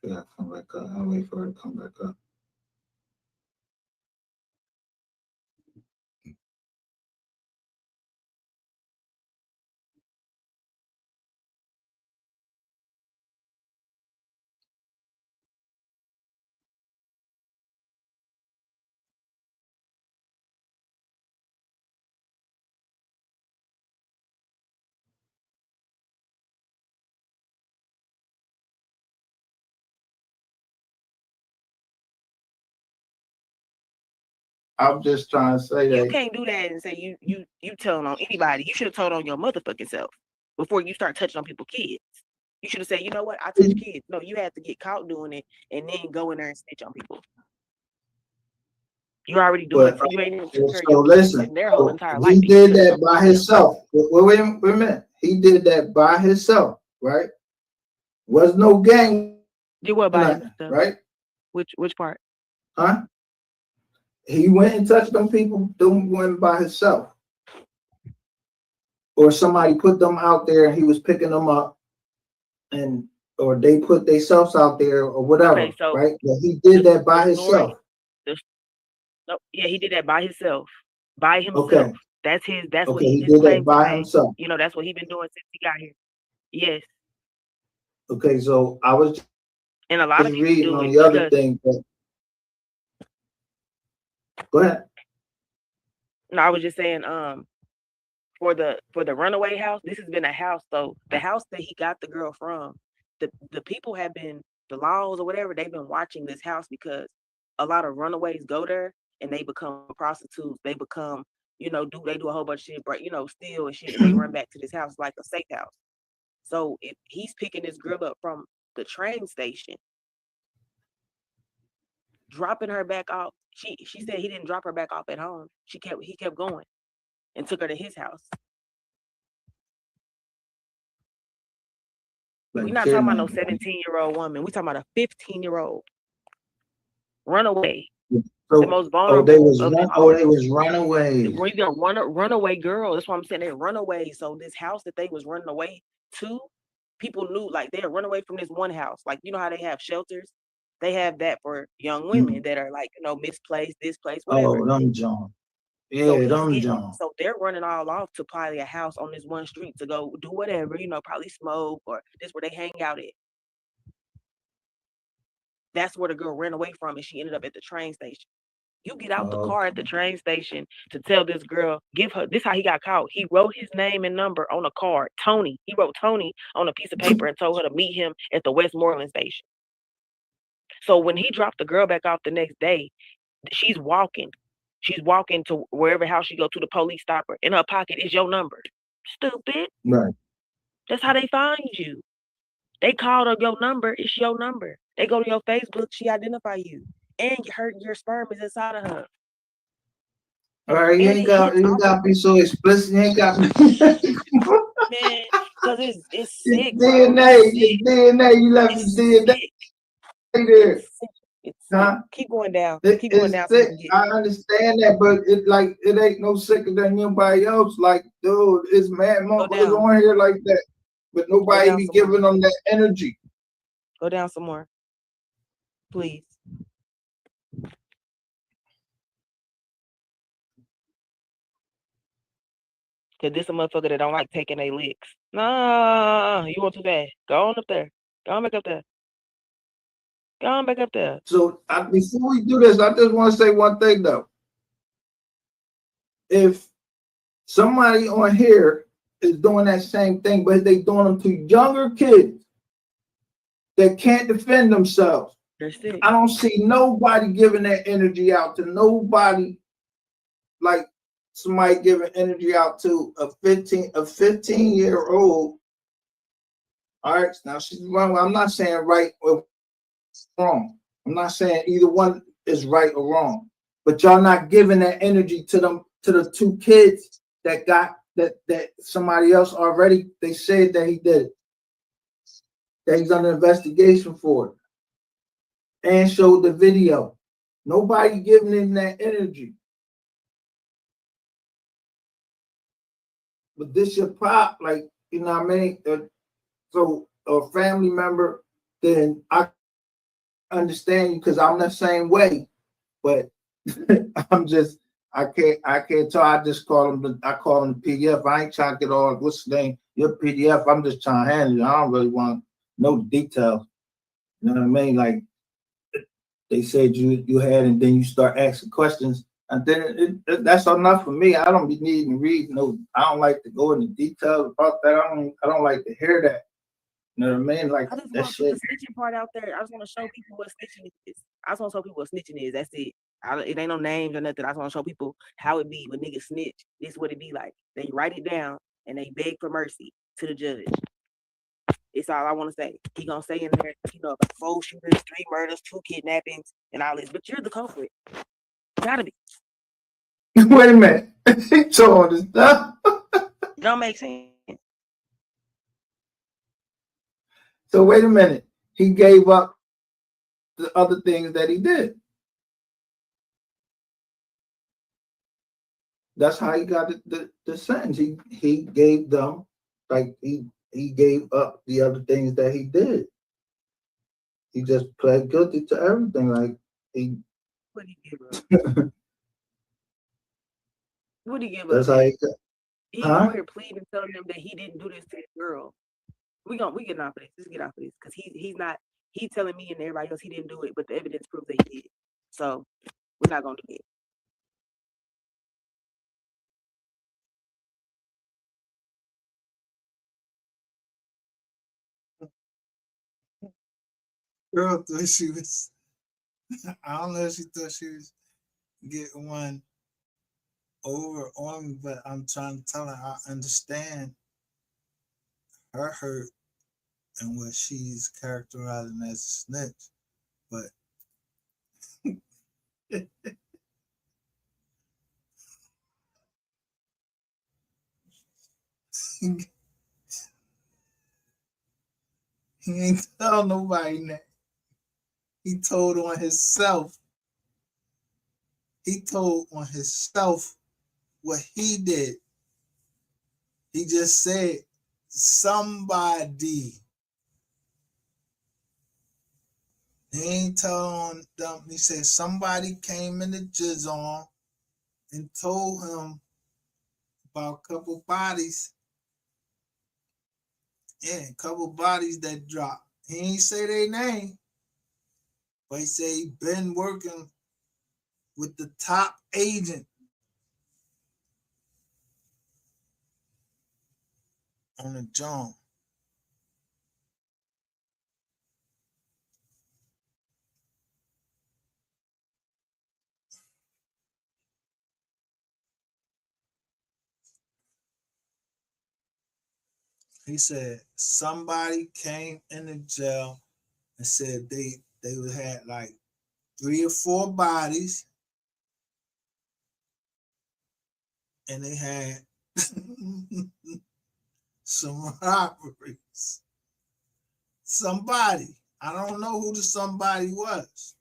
Yeah, come back up. I'll wait for her to come back up. I'm just trying to say
You
that.
can't do that and say you telling on anybody. You should have told on your motherfucking self before you start touching on people's kids. You should have said, you know what, I touch kids. No, you have to get caught doing it and then go in there and snitch on people. You already doing it. You ain't even taking care of
So
your kids
listen,
and their whole
so
entire life.
he did that by himself. Wait a minute. He did that by himself, right? Was no gang.
You what by
nothing,
himself?
right?
Which part?
Huh? He went and touched them people, doing one by himself. Or somebody put them out there and he was picking them up, and or they put themselves out there or whatever,
Okay, so
right? But he did that by himself.
Yeah, he did that by himself. By himself.
Okay.
That's
okay,
what
he
his
did
claim
that by
to
himself.
You know, that's what he's been doing since he got here. Yes.
Okay, so I was
and a lot of people
reading
do
on
it
the other
because
thing. But go ahead.
no, I was just saying, for the runaway house, this has been a house. So the house that he got the girl from, the people have been, the laws or whatever, they've been watching this house because a lot of runaways go there and they become prostitutes. They become, they do a whole bunch of shit, but steal and shit, and they run back to this house like a safe house. So if he's picking this girl up from the train station, dropping her back off, she said he didn't drop her back off at home. He kept going and took her to his house. We're not talking about no 17-year-old woman. We're talking about a 15-year-old runaway.
So,
the most vulnerable.
They was runaways.
Runaway girl. That's what I'm saying. They're runaways. So this house that they was running away to, people knew, like, they'd run away from this one house. Like, you know how they have shelters? They have that for young women that are like, misplaced, displaced, whatever.
Oh, them John. Yeah,
so
them John.
So they're running all off to probably a house on this one street to go do whatever, probably smoke, or this where they hang out at. That's where the girl ran away from, and she ended up at the train station. You get out the car at the train station to tell this girl, give her, this how he got caught. He wrote his name and number on a card, Tony. He wrote Tony on a piece of paper and told her to meet him at the Westmoreland station. So when he dropped the girl back off the next day, she's walking. She's walking to wherever house she go to, the police stop her. In her pocket is your number. Stupid.
Right.
That's how they find you. They called her your number. It's your number. They go to your Facebook. She identify you. And your sperm is inside of her.
All right, you ain't got to be so explicit. You ain't got to
man, because it's sick,
DNA. It's DNA. You left your DNA there. Huh?
Keep going down.
Keep going down. Sick. I understand that, but it ain't no sicker than anybody else. Like, dude, it's mad motherfuckers on here like that, but nobody be giving them that energy.
Go down some more, please. Cause this a motherfucker that don't like taking their licks. Nah, you want too bad. Go on up there. Go on back up there. Go on back up there.
So before we do this, I just want to say one thing though. If somebody on here is doing that same thing, but they doing them to younger kids that can't defend themselves, I don't see nobody giving that energy out to nobody like somebody giving energy out to a 15-year-old. All right, now she's wrong. I'm not saying right or wrong. I'm not saying either one is right or wrong, but y'all not giving that energy to them, to the two kids that got that somebody else already. They said that he did it, that he's under investigation for it. and showed the video. Nobody giving him that energy. But this your pop, like, you know what I mean? So a family member, then I understand you because I'm the same way. But I'm just I can't tell. I just call them I call them the PDF. I ain't trying to get all what's the name, your PDF. I'm just trying to handle it. I don't really want to know the details. You know what I mean? Like they said you had, and then you start asking questions, and then that's enough for me. I don't be needing to read no. I don't like to go into details about that. I don't like to hear that. You know what I mean? Like
I just
that
want to put
shit.
the snitching part out there. I just want to show people what snitching is. I just want to show people what snitching is. That's it. It ain't no names or nothing. I just want to show people how it be when niggas snitch. This is what it be like. They write it down and they beg for mercy to the judge. It's all I want to say. He gonna say in there, you know, about 4 shooters, 3 murders, 2 kidnappings, and all this. But you're the culprit. Gotta be.
Wait a minute. He told us stuff.
It don't make sense.
So wait a minute. He gave up the other things that he did. That's how he got the sentence. He gave them, like he gave up the other things that he did. He just pled guilty to everything. Like he.
What did he give up? What did he give up?
That's how he got.
He over here pleading, telling them that he didn't do this to his girl. We getting off of this. Let's get off of this because he's not. He's telling me and everybody else he didn't do it, but the evidence proves that he did. So we're not gonna do it.
Girl thought she was. I don't know if she thought she was getting one over on me, but I'm trying to tell her I understand her hurt and what she's characterizing as a snitch, but he ain't tell nobody that. He told on himself. He told on himself what he did. He just said somebody. He ain't telling them. He said somebody came in the jizz and told him about a couple bodies. Yeah, a couple bodies that dropped. He ain't say their name, but he said he been working with the top agent on the joint. He said somebody came in the jail and said they had like 3 or 4 bodies, and they had some robberies. Somebody, I don't know who the somebody was.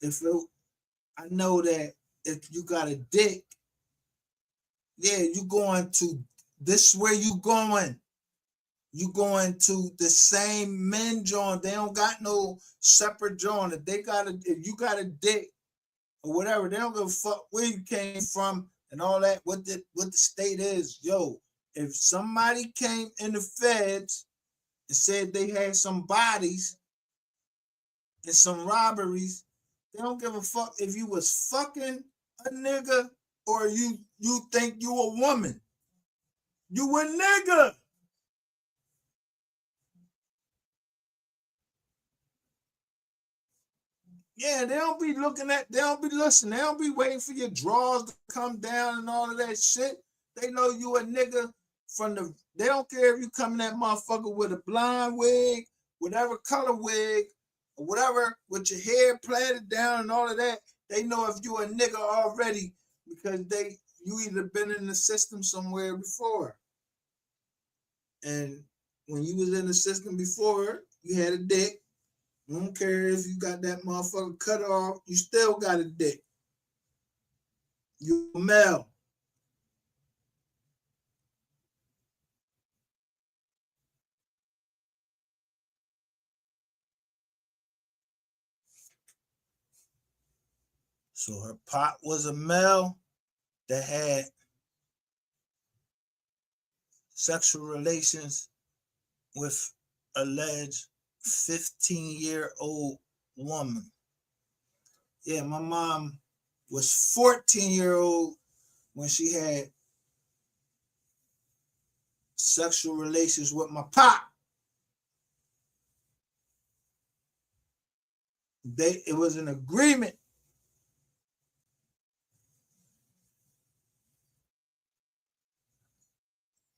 I know that if you got a dick, yeah, you going to this where you going. You going to the same men joint. They don't got no separate joint. If you got a dick or whatever, they don't give a fuck where you came from and all that. What the state is, yo. If somebody came in the feds and said they had some bodies and some robberies, they don't give a fuck if you was fucking a nigga or you think you a woman. You a nigga. Yeah, they don't be listening. They don't be waiting for your drawers to come down and all of that shit. They know you a nigga they don't care if you come in that motherfucker with a blonde wig, whatever color wig, or whatever, with your hair plaited down and all of that. They know if you a nigga already because you either been in the system somewhere before. And when you was in the system before, you had a dick. I don't care if you got that motherfucker cut off, you still got a dick. You a male. So her pop was a male that had sexual relations with alleged 15-year-old woman. Yeah, my mom was 14-year-old when she had sexual relations with my pop. It was an agreement.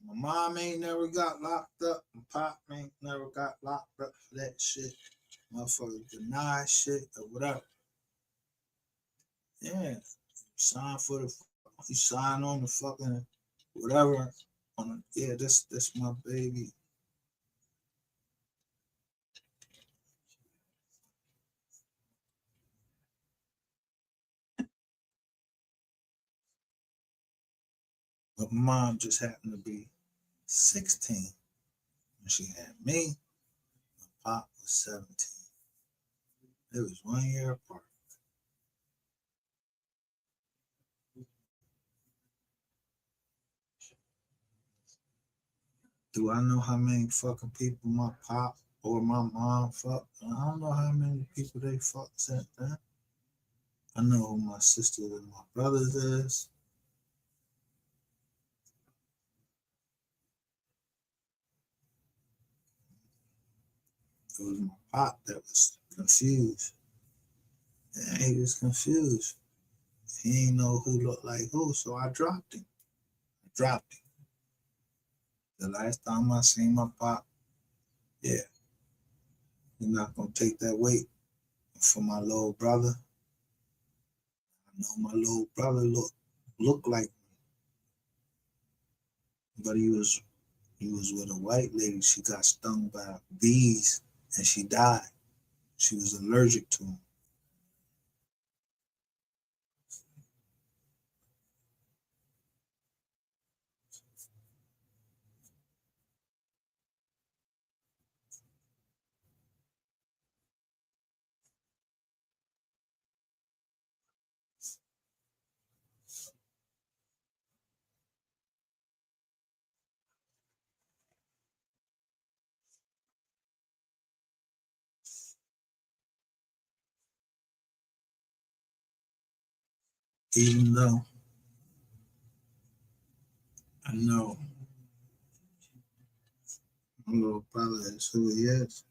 My mom ain't never got locked up. My pop ain't never got locked up for that shit. Motherfucker deny shit or whatever. Yeah, you sign on the fucking whatever. Yeah, this my baby. But mom just happened to be 16 when she had me. My pop was 17. It was 1 year apart. Do I know how many fucking people my pop or my mom fucked? I don't know how many people they fucked since then. I know who my sister and my brothers is. It was my pop that was confused. Yeah, he was confused. He didn't know who looked like who, so I dropped him. The last time I seen my pop, yeah, you're not gonna take that weight for my little brother. I know my little brother looked like me, but he was with a white lady. She got stung by bees and she died. She was allergic to them. Even though I know my little brother is who he is,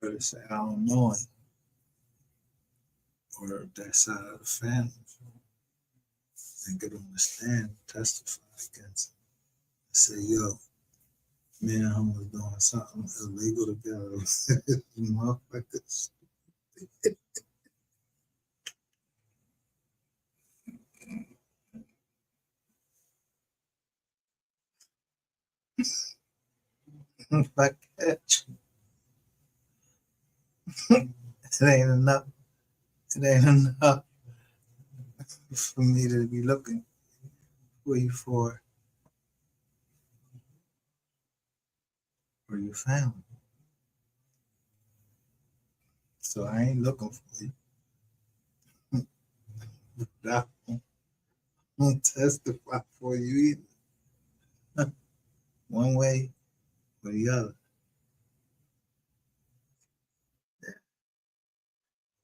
but to say I don't know him or that side of the family, they could understand, testify against him, say, yo, me and him was doing something illegal together. Motherfuckers. Like that. It ain't enough. It ain't enough for me to be looking for you for your family. So I ain't looking for you. I won't testify for you either. One way or the other. Yeah.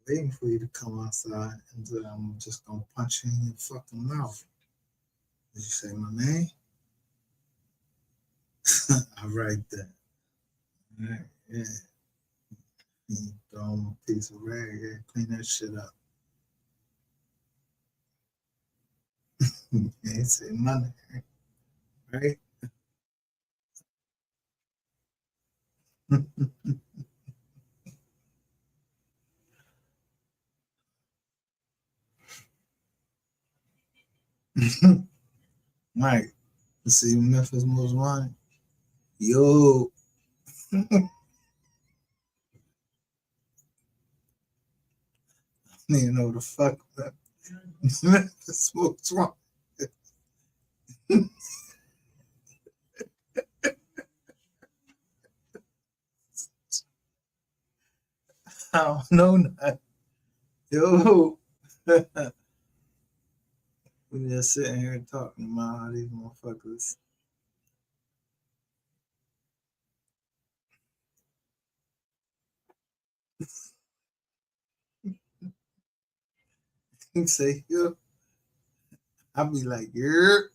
Waiting for you to come outside and then I'm just gonna punch you in your fucking mouth. Did you say my name? I write that. All right, yeah. Throw on a piece of rag, yeah, clean that shit up. You ain't say money, right? Right. See, Memphis Most Wanted. Yo. You know the fuck that. Memphis Most Wanted. I don't know that. Yo. We just sitting here talking about how these motherfuckers. You say, yo. I'll be like, yo,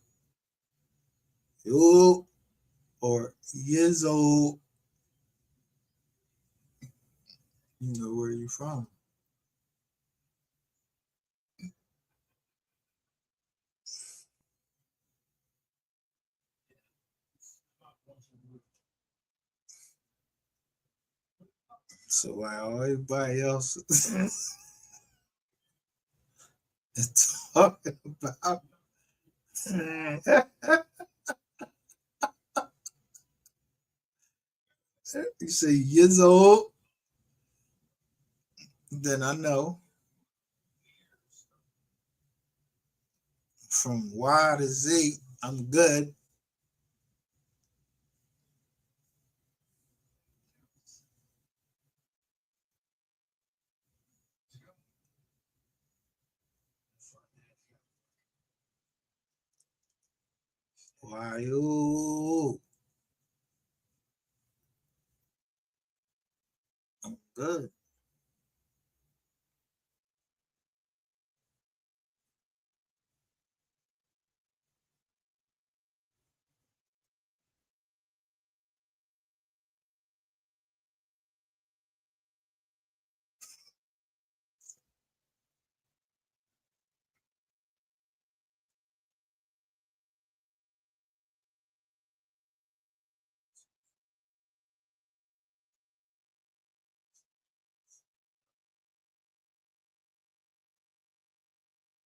or years old. You know where you from. So while everybody else is talking about you say years old, then I know from Y to Z, I'm good. Why you? I'm good.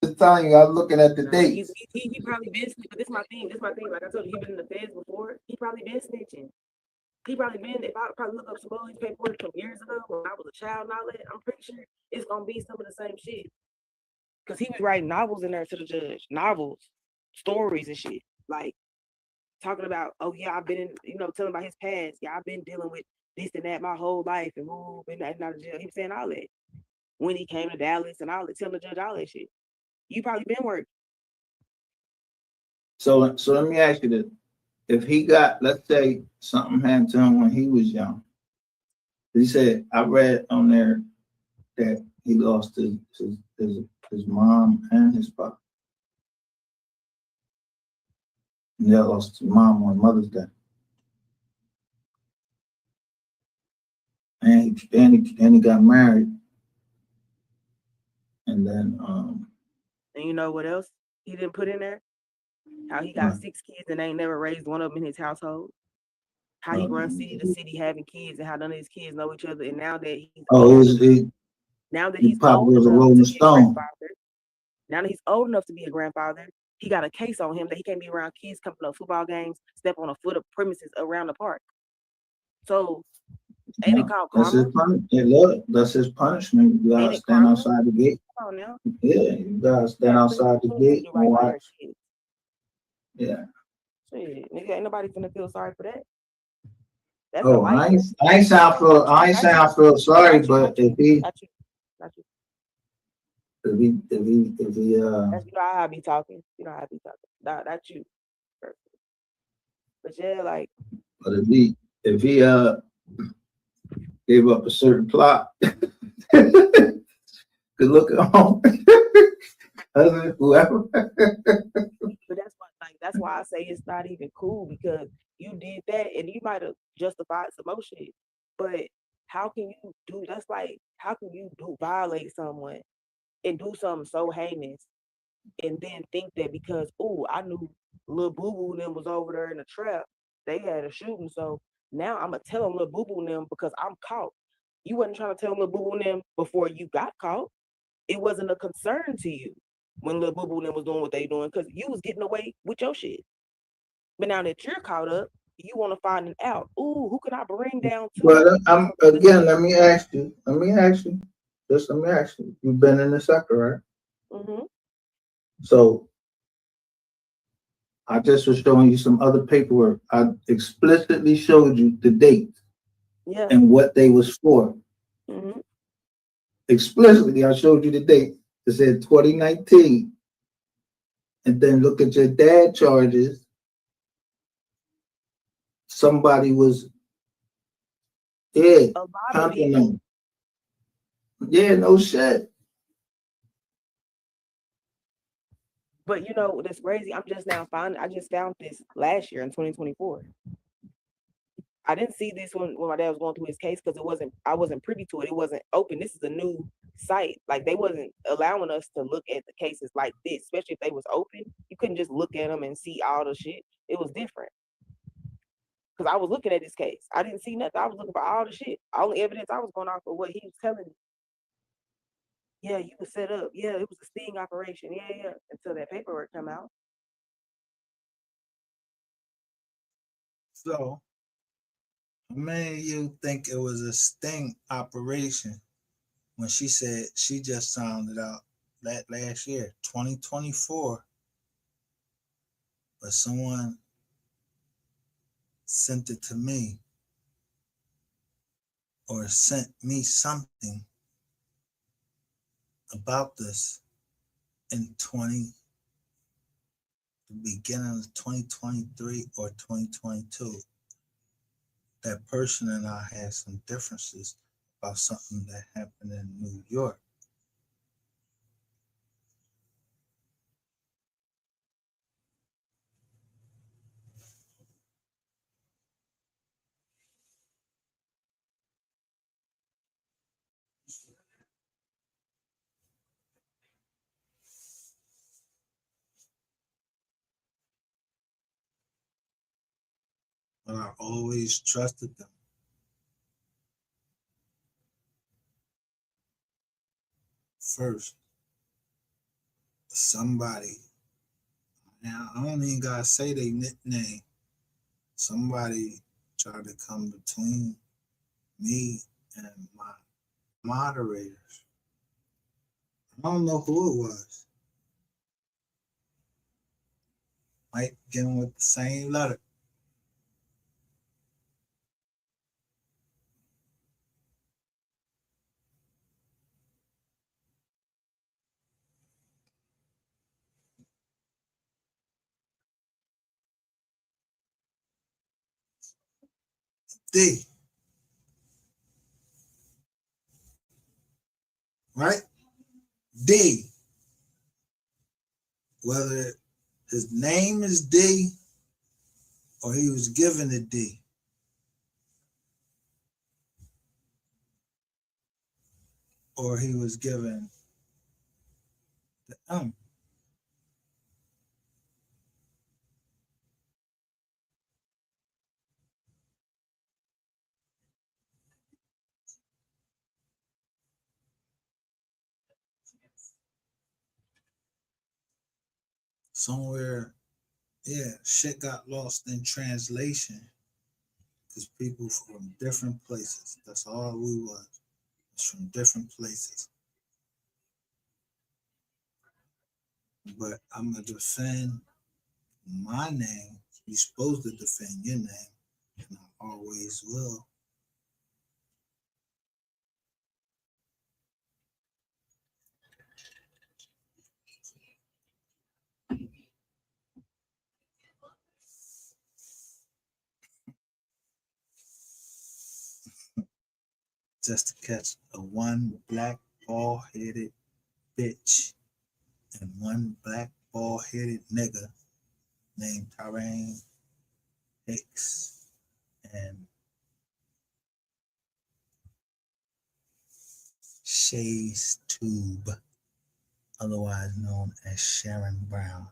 The time you, I'm looking at the
Nah,
dates.
he probably been snitching. But this my thing. This my thing. Like I told you, he been in the feds before. He probably been snitching. He probably been. If I probably look up some old paperwork from years ago when I was a child and all that, I'm pretty sure it's gonna be some of the same shit. Cause he was writing novels in there to the judge, novels, stories and shit. Like talking about, oh yeah, I've been in, telling about his past. Yeah, I've been dealing with this and that my whole life and been out of jail. He was saying all that when he came to Dallas and all that, telling the judge all that shit. You probably been working.
So let me ask you this. If he got, let's say something happened to him when he was young. He said, I read on there that he lost his mom and his papa. And they lost his mom on Mother's Day. And he got married. And then
And you know what else he didn't put in there? How he got 6 kids and ain't never raised one of them in his household. How he runs city to city having kids and how none of his kids know each other. And now that he's
probably was a Rolling Stone.
Now that he's old enough to be a grandfather, he got a case on him that he can't be around kids coming to football games, step on a foot of premises around the park. So ain't it called karma?
That's his punishment. You gotta stand outside the gate.
Come on now.
Yeah, you gotta stand outside the gate and watch. Yeah.
Shit, nigga, ain't nobody gonna feel sorry for that. That's
I ain't saying I feel sorry, but if he that's,
you know how I be talking. That's you. But yeah, like.
But if he gave up a certain plot, could look at home. Whoever.
But that's why I say it's not even cool because you did that and you might have justified some more shit. But how can you do that's like how can you violate someone and do something so heinous and then think that because I knew Lil Boo Boo and them was over there in the trap, they had a shooting, so now I'm gonna tell them Lil Boo Boo and them because I'm caught. You wasn't trying to tell Lil Boo Boo and them before you got caught. It wasn't a concern to you when Lil Boo Boo and them was doing what they doing because you was getting away with your shit. But now that you're caught up, you want to find it out. Ooh, who can I bring down to?
But I'm again. Let me ask you. Let me ask you. You've been in the sector, right?
Mm-hmm.
So I just was showing you some other paperwork. I explicitly showed you the date
Yeah.
and what they was for.
Mm-hmm.
Explicitly, I showed you the date. It said 2019. And then look at your dad charges. Somebody was, yeah,
A lot of
hunting
people.
them. Yeah, no shit.
But you know that's crazy. I just found this last year in 2024. I didn't see this when my dad was going through his case because I wasn't privy to it. It wasn't open. This is a new site. Like they wasn't allowing us to look at the cases like this, especially if they was open. You couldn't just look at them and see all the shit. It was different. Because I was looking at this case. I didn't see nothing. I was looking for all the shit. All the evidence I was going off of what he was telling me. Yeah, you was set up. Yeah, it was a sting operation. Yeah. Until that paperwork come out.
So, how many of you think it was a sting operation when she said she just found it out that last year, 2024, but someone sent it to me or sent me something about this in the beginning of 2023 or 2022. That person and I had some differences about something that happened in New York. But I always trusted them. First, somebody, now I don't even gotta say their nickname. Somebody tried to come between me and my moderators. I don't know who it was. Might begin with the same letter. D, right? D. Whether his name is D or he was given a D. Or he was given the M. Somewhere, yeah, shit got lost in translation because people from different places. That's all we was. It's from different places. But I'm gonna defend my name. You're supposed to defend your name, and I always will. Just to catch a one black ball headed bitch and one black ball headed nigga named Tyrann Hicks and Shay's Tube, otherwise known as Sharon Brown.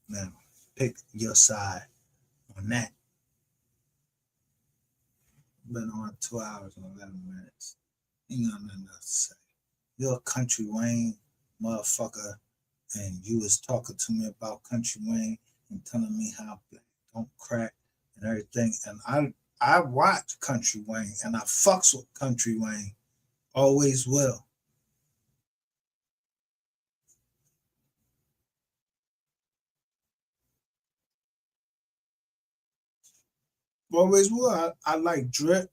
Now, pick your side on that. Been on 2 hours and 11 minutes. Ain't got nothing else to say. You're a country Wayne motherfucker and you was talking to me about Country Wayne and telling me how black don't crack and everything. And I watch Country Wayne and I fucks with Country Wayne. Always will. Always will. I like Drip.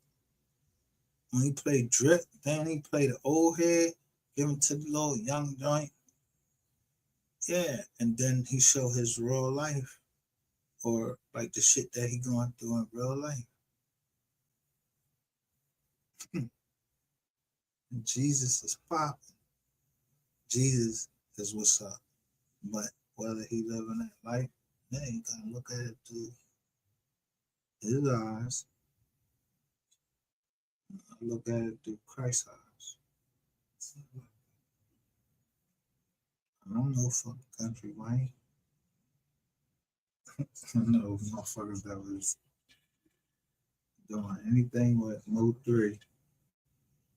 When he played Drip, then he played the old head, give him to the little young joint. Yeah, and then he show his real life, or like the shit that he going through in real life. And Jesus is popping. Jesus is what's up. But whether he living that life, yeah, you gotta look at it through his eyes. I look at it through Christ's eyes. I don't know fucking Country Wayne. No motherfuckers that was doing anything with MO3.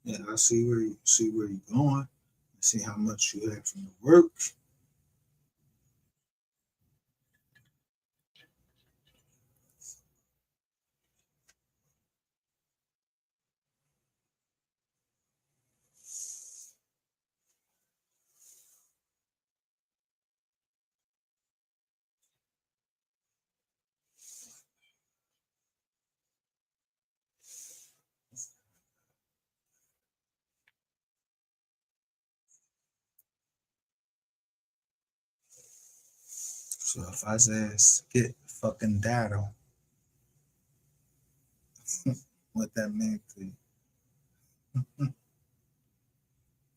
Yeah, I see where you're going. I see how much you have from the work. So if I said skit fucking daddle, what that mean to you?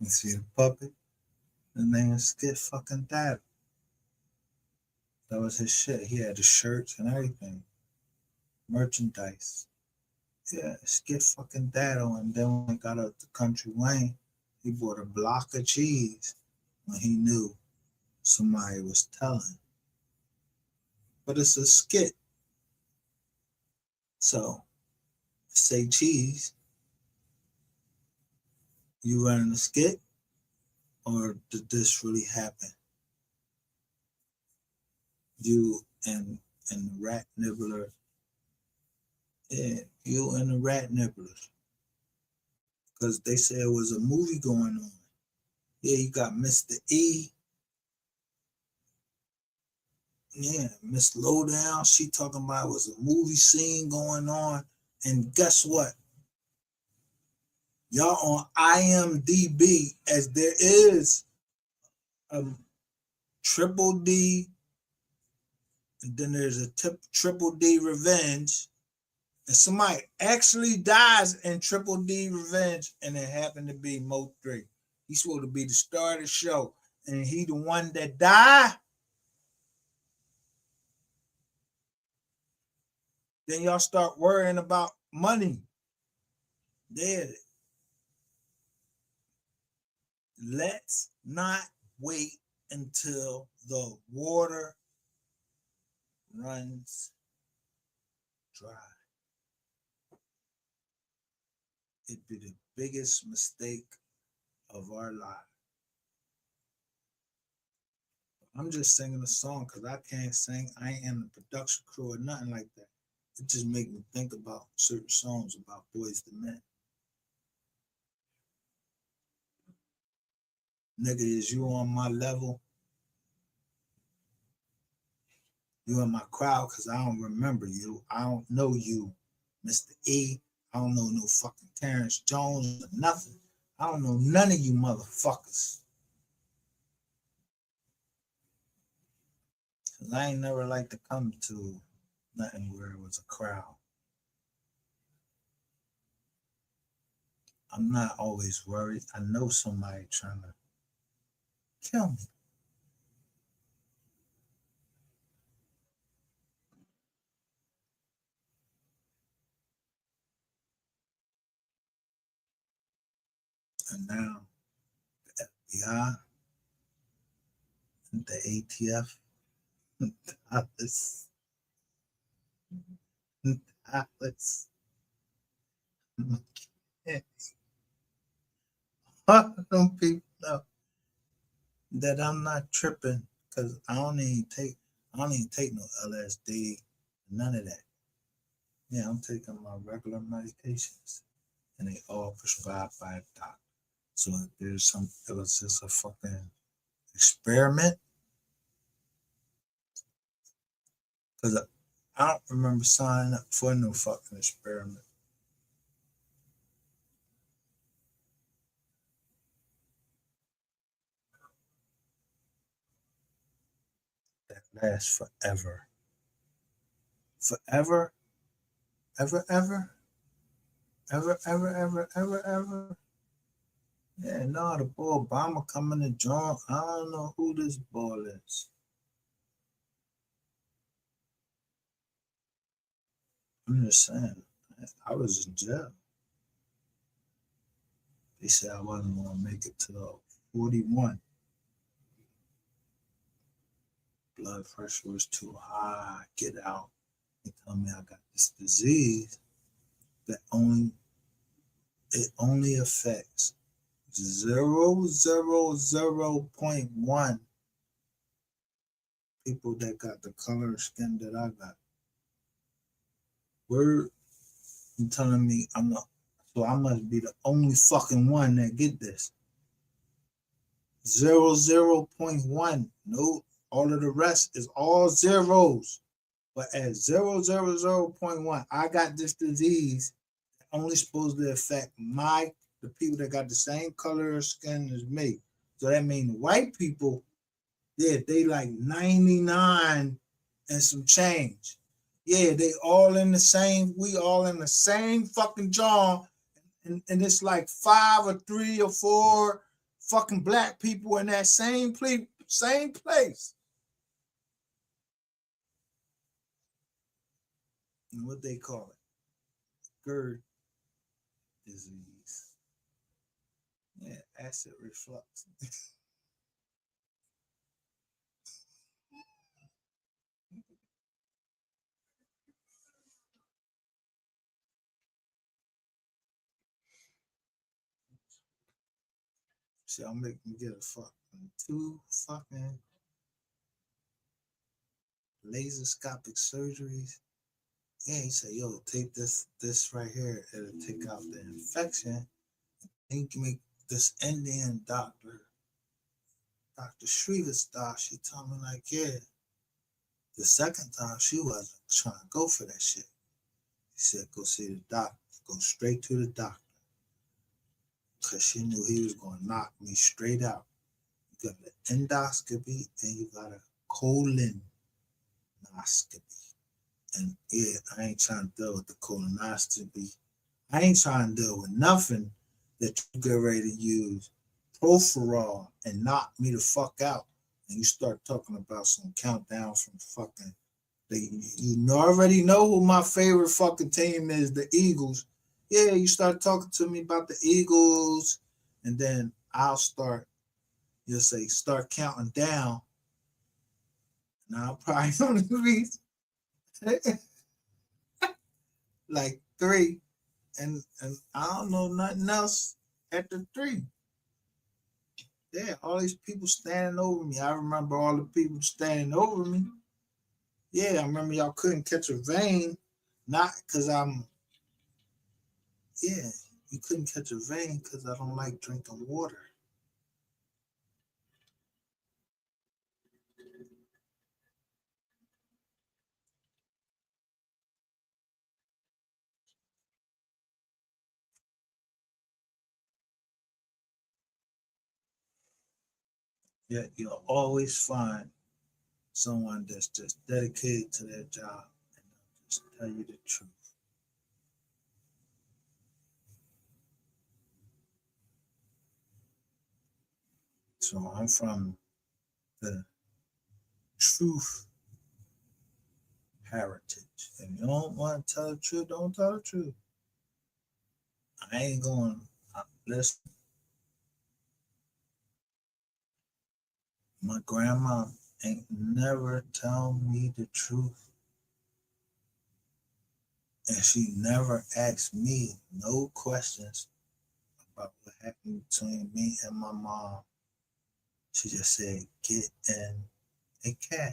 You see the puppet? The name is Skit fucking daddle. That was his shit. He had the shirts and everything. Merchandise. Yeah, Skit fucking daddle. And then when he got up to Country Wayne, he bought a block of cheese when he knew somebody was telling. But it's a skit. So say cheese, you running a skit, or did this really happen? You and the rat nibbler. Yeah, you and the rat nibblers. Because they said it was a movie going on. Yeah, you got Mr. E. Yeah, Miss Lowdown. She talking about it was a movie scene going on. And guess what? Y'all on IMDb, as there is a Triple D, and then there's a Triple D Revenge. And somebody actually dies in Triple D Revenge, and it happened to be MO3. He's supposed to be the star of the show, and he the one that died. Then y'all start worrying about money. There. Let's not wait until the water runs dry. It'd be the biggest mistake of our life. I'm just singing a song because I can't sing. I ain't in the production crew or nothing like that. It just make me think about certain songs about Boys to Men. Nigga, is you on my level? You in my crowd? Because I don't remember you. I don't know you, Mr. E. I don't know no fucking Terrence Jones or nothing. I don't know none of you motherfuckers. Because I ain't never like to come to nothing where it was a crowd. I'm not always worried. I know somebody trying to kill me. And now the FBI, the ATF, Dallas, Dallas, all of them people know. that I'm not tripping because I don't even take no LSD, none of that. Yeah, I'm taking my regular medications and they all prescribed by a doctor. So if it was just a fucking experiment. Because I don't remember signing up for no fucking experiment. That lasts forever. Forever? Ever, ever? Ever, ever, ever, ever, ever? Yeah, no, the boy Obama coming to join. I don't know who this boy is. I'm just saying, I was in jail. They said I wasn't going to make it to 41. Blood pressure was too high. Get out. They tell me I got this disease that only affects 0.1 people that got the color of skin that I got. Word, you telling me I'm not, so I must be the only fucking one that get this. 0.1. No, all of the rest is all zeros. But at 0.1, I got this disease only supposed to affect the people that got the same color of skin as me. So that means white people, yeah, they like 99 and some change. Yeah, they all in the same, we all in the same fucking jaw. And it's like 5 or 3 or 4 fucking black people in that same place. And what they call it? GERD disease. Yeah, acid reflux. See, I'll make me get a fucking 2 fucking laseroscopic surgeries. Yeah, he said, yo, take this right here. It'll take out the infection. And you can make this Indian doctor, Dr. Shrivastava, she told me like, yeah. The second time she wasn't trying to go for that shit. She said, go see the doctor. Go straight to the doctor. Because she knew he was going to knock me straight out. You got an endoscopy and you got a colonoscopy. And yeah, I ain't trying to deal with the colonoscopy. I ain't trying to deal with nothing that you get ready to use Proferol and knock me the fuck out. And you start talking about some countdown from fucking, you already know who my favorite fucking team is, the Eagles. Yeah, you start talking to me about the Eagles, and then you'll say, start counting down. Now I'll probably only be like 3, and I don't know nothing else at the 3. Yeah, all these people standing over me. I remember all the people standing over me. Yeah, I remember y'all couldn't catch a vein, not because you couldn't catch a vein because I don't like drinking water. Yet you'll always find someone that's just dedicated to their job and they'll just tell you the truth. So I'm from the truth heritage. If you don't want to tell the truth, don't tell the truth. I ain't going to listen. My grandma ain't never tell me the truth. And she never asked me no questions about what happened between me and my mom. She just said, get in a cab.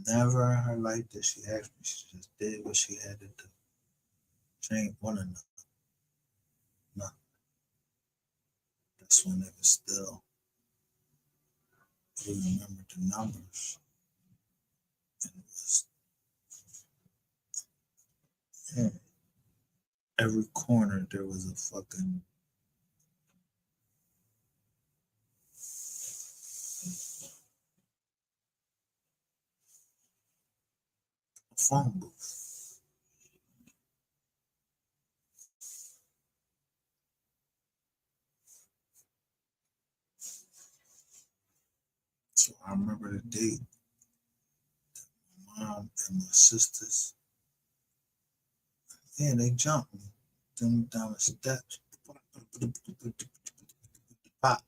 Never in her life did she ask me. She just did what she had to do. She ain't want to know. Nothing. That's when it was still, you remember the numbers. And it was, yeah, every corner there was a fucking phone booth. So I remember the date. My mom and my sisters, yeah, they jumped me. Threw me down the steps. Pop.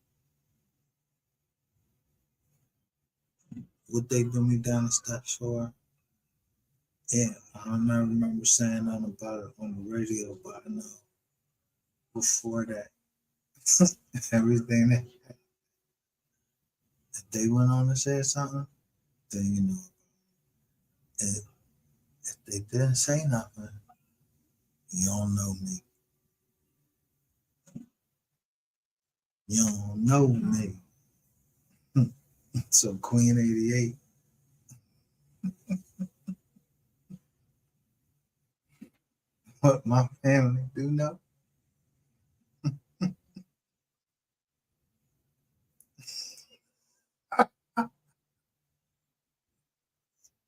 What they threw me down the steps for? Yeah, I don't remember saying nothing about it on the radio, but I know before that, everything that if they went on and said something, then you know. If they didn't say nothing, you don't know me. You don't know me. So Queen 88. What my family do know?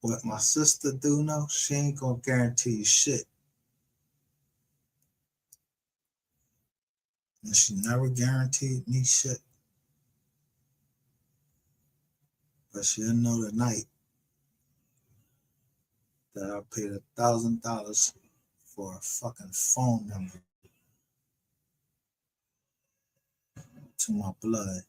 What my sister do know? She ain't gonna guarantee you shit. And she never guaranteed me shit. But she'll know tonight that I paid $1,000 for a fucking phone number to my blood.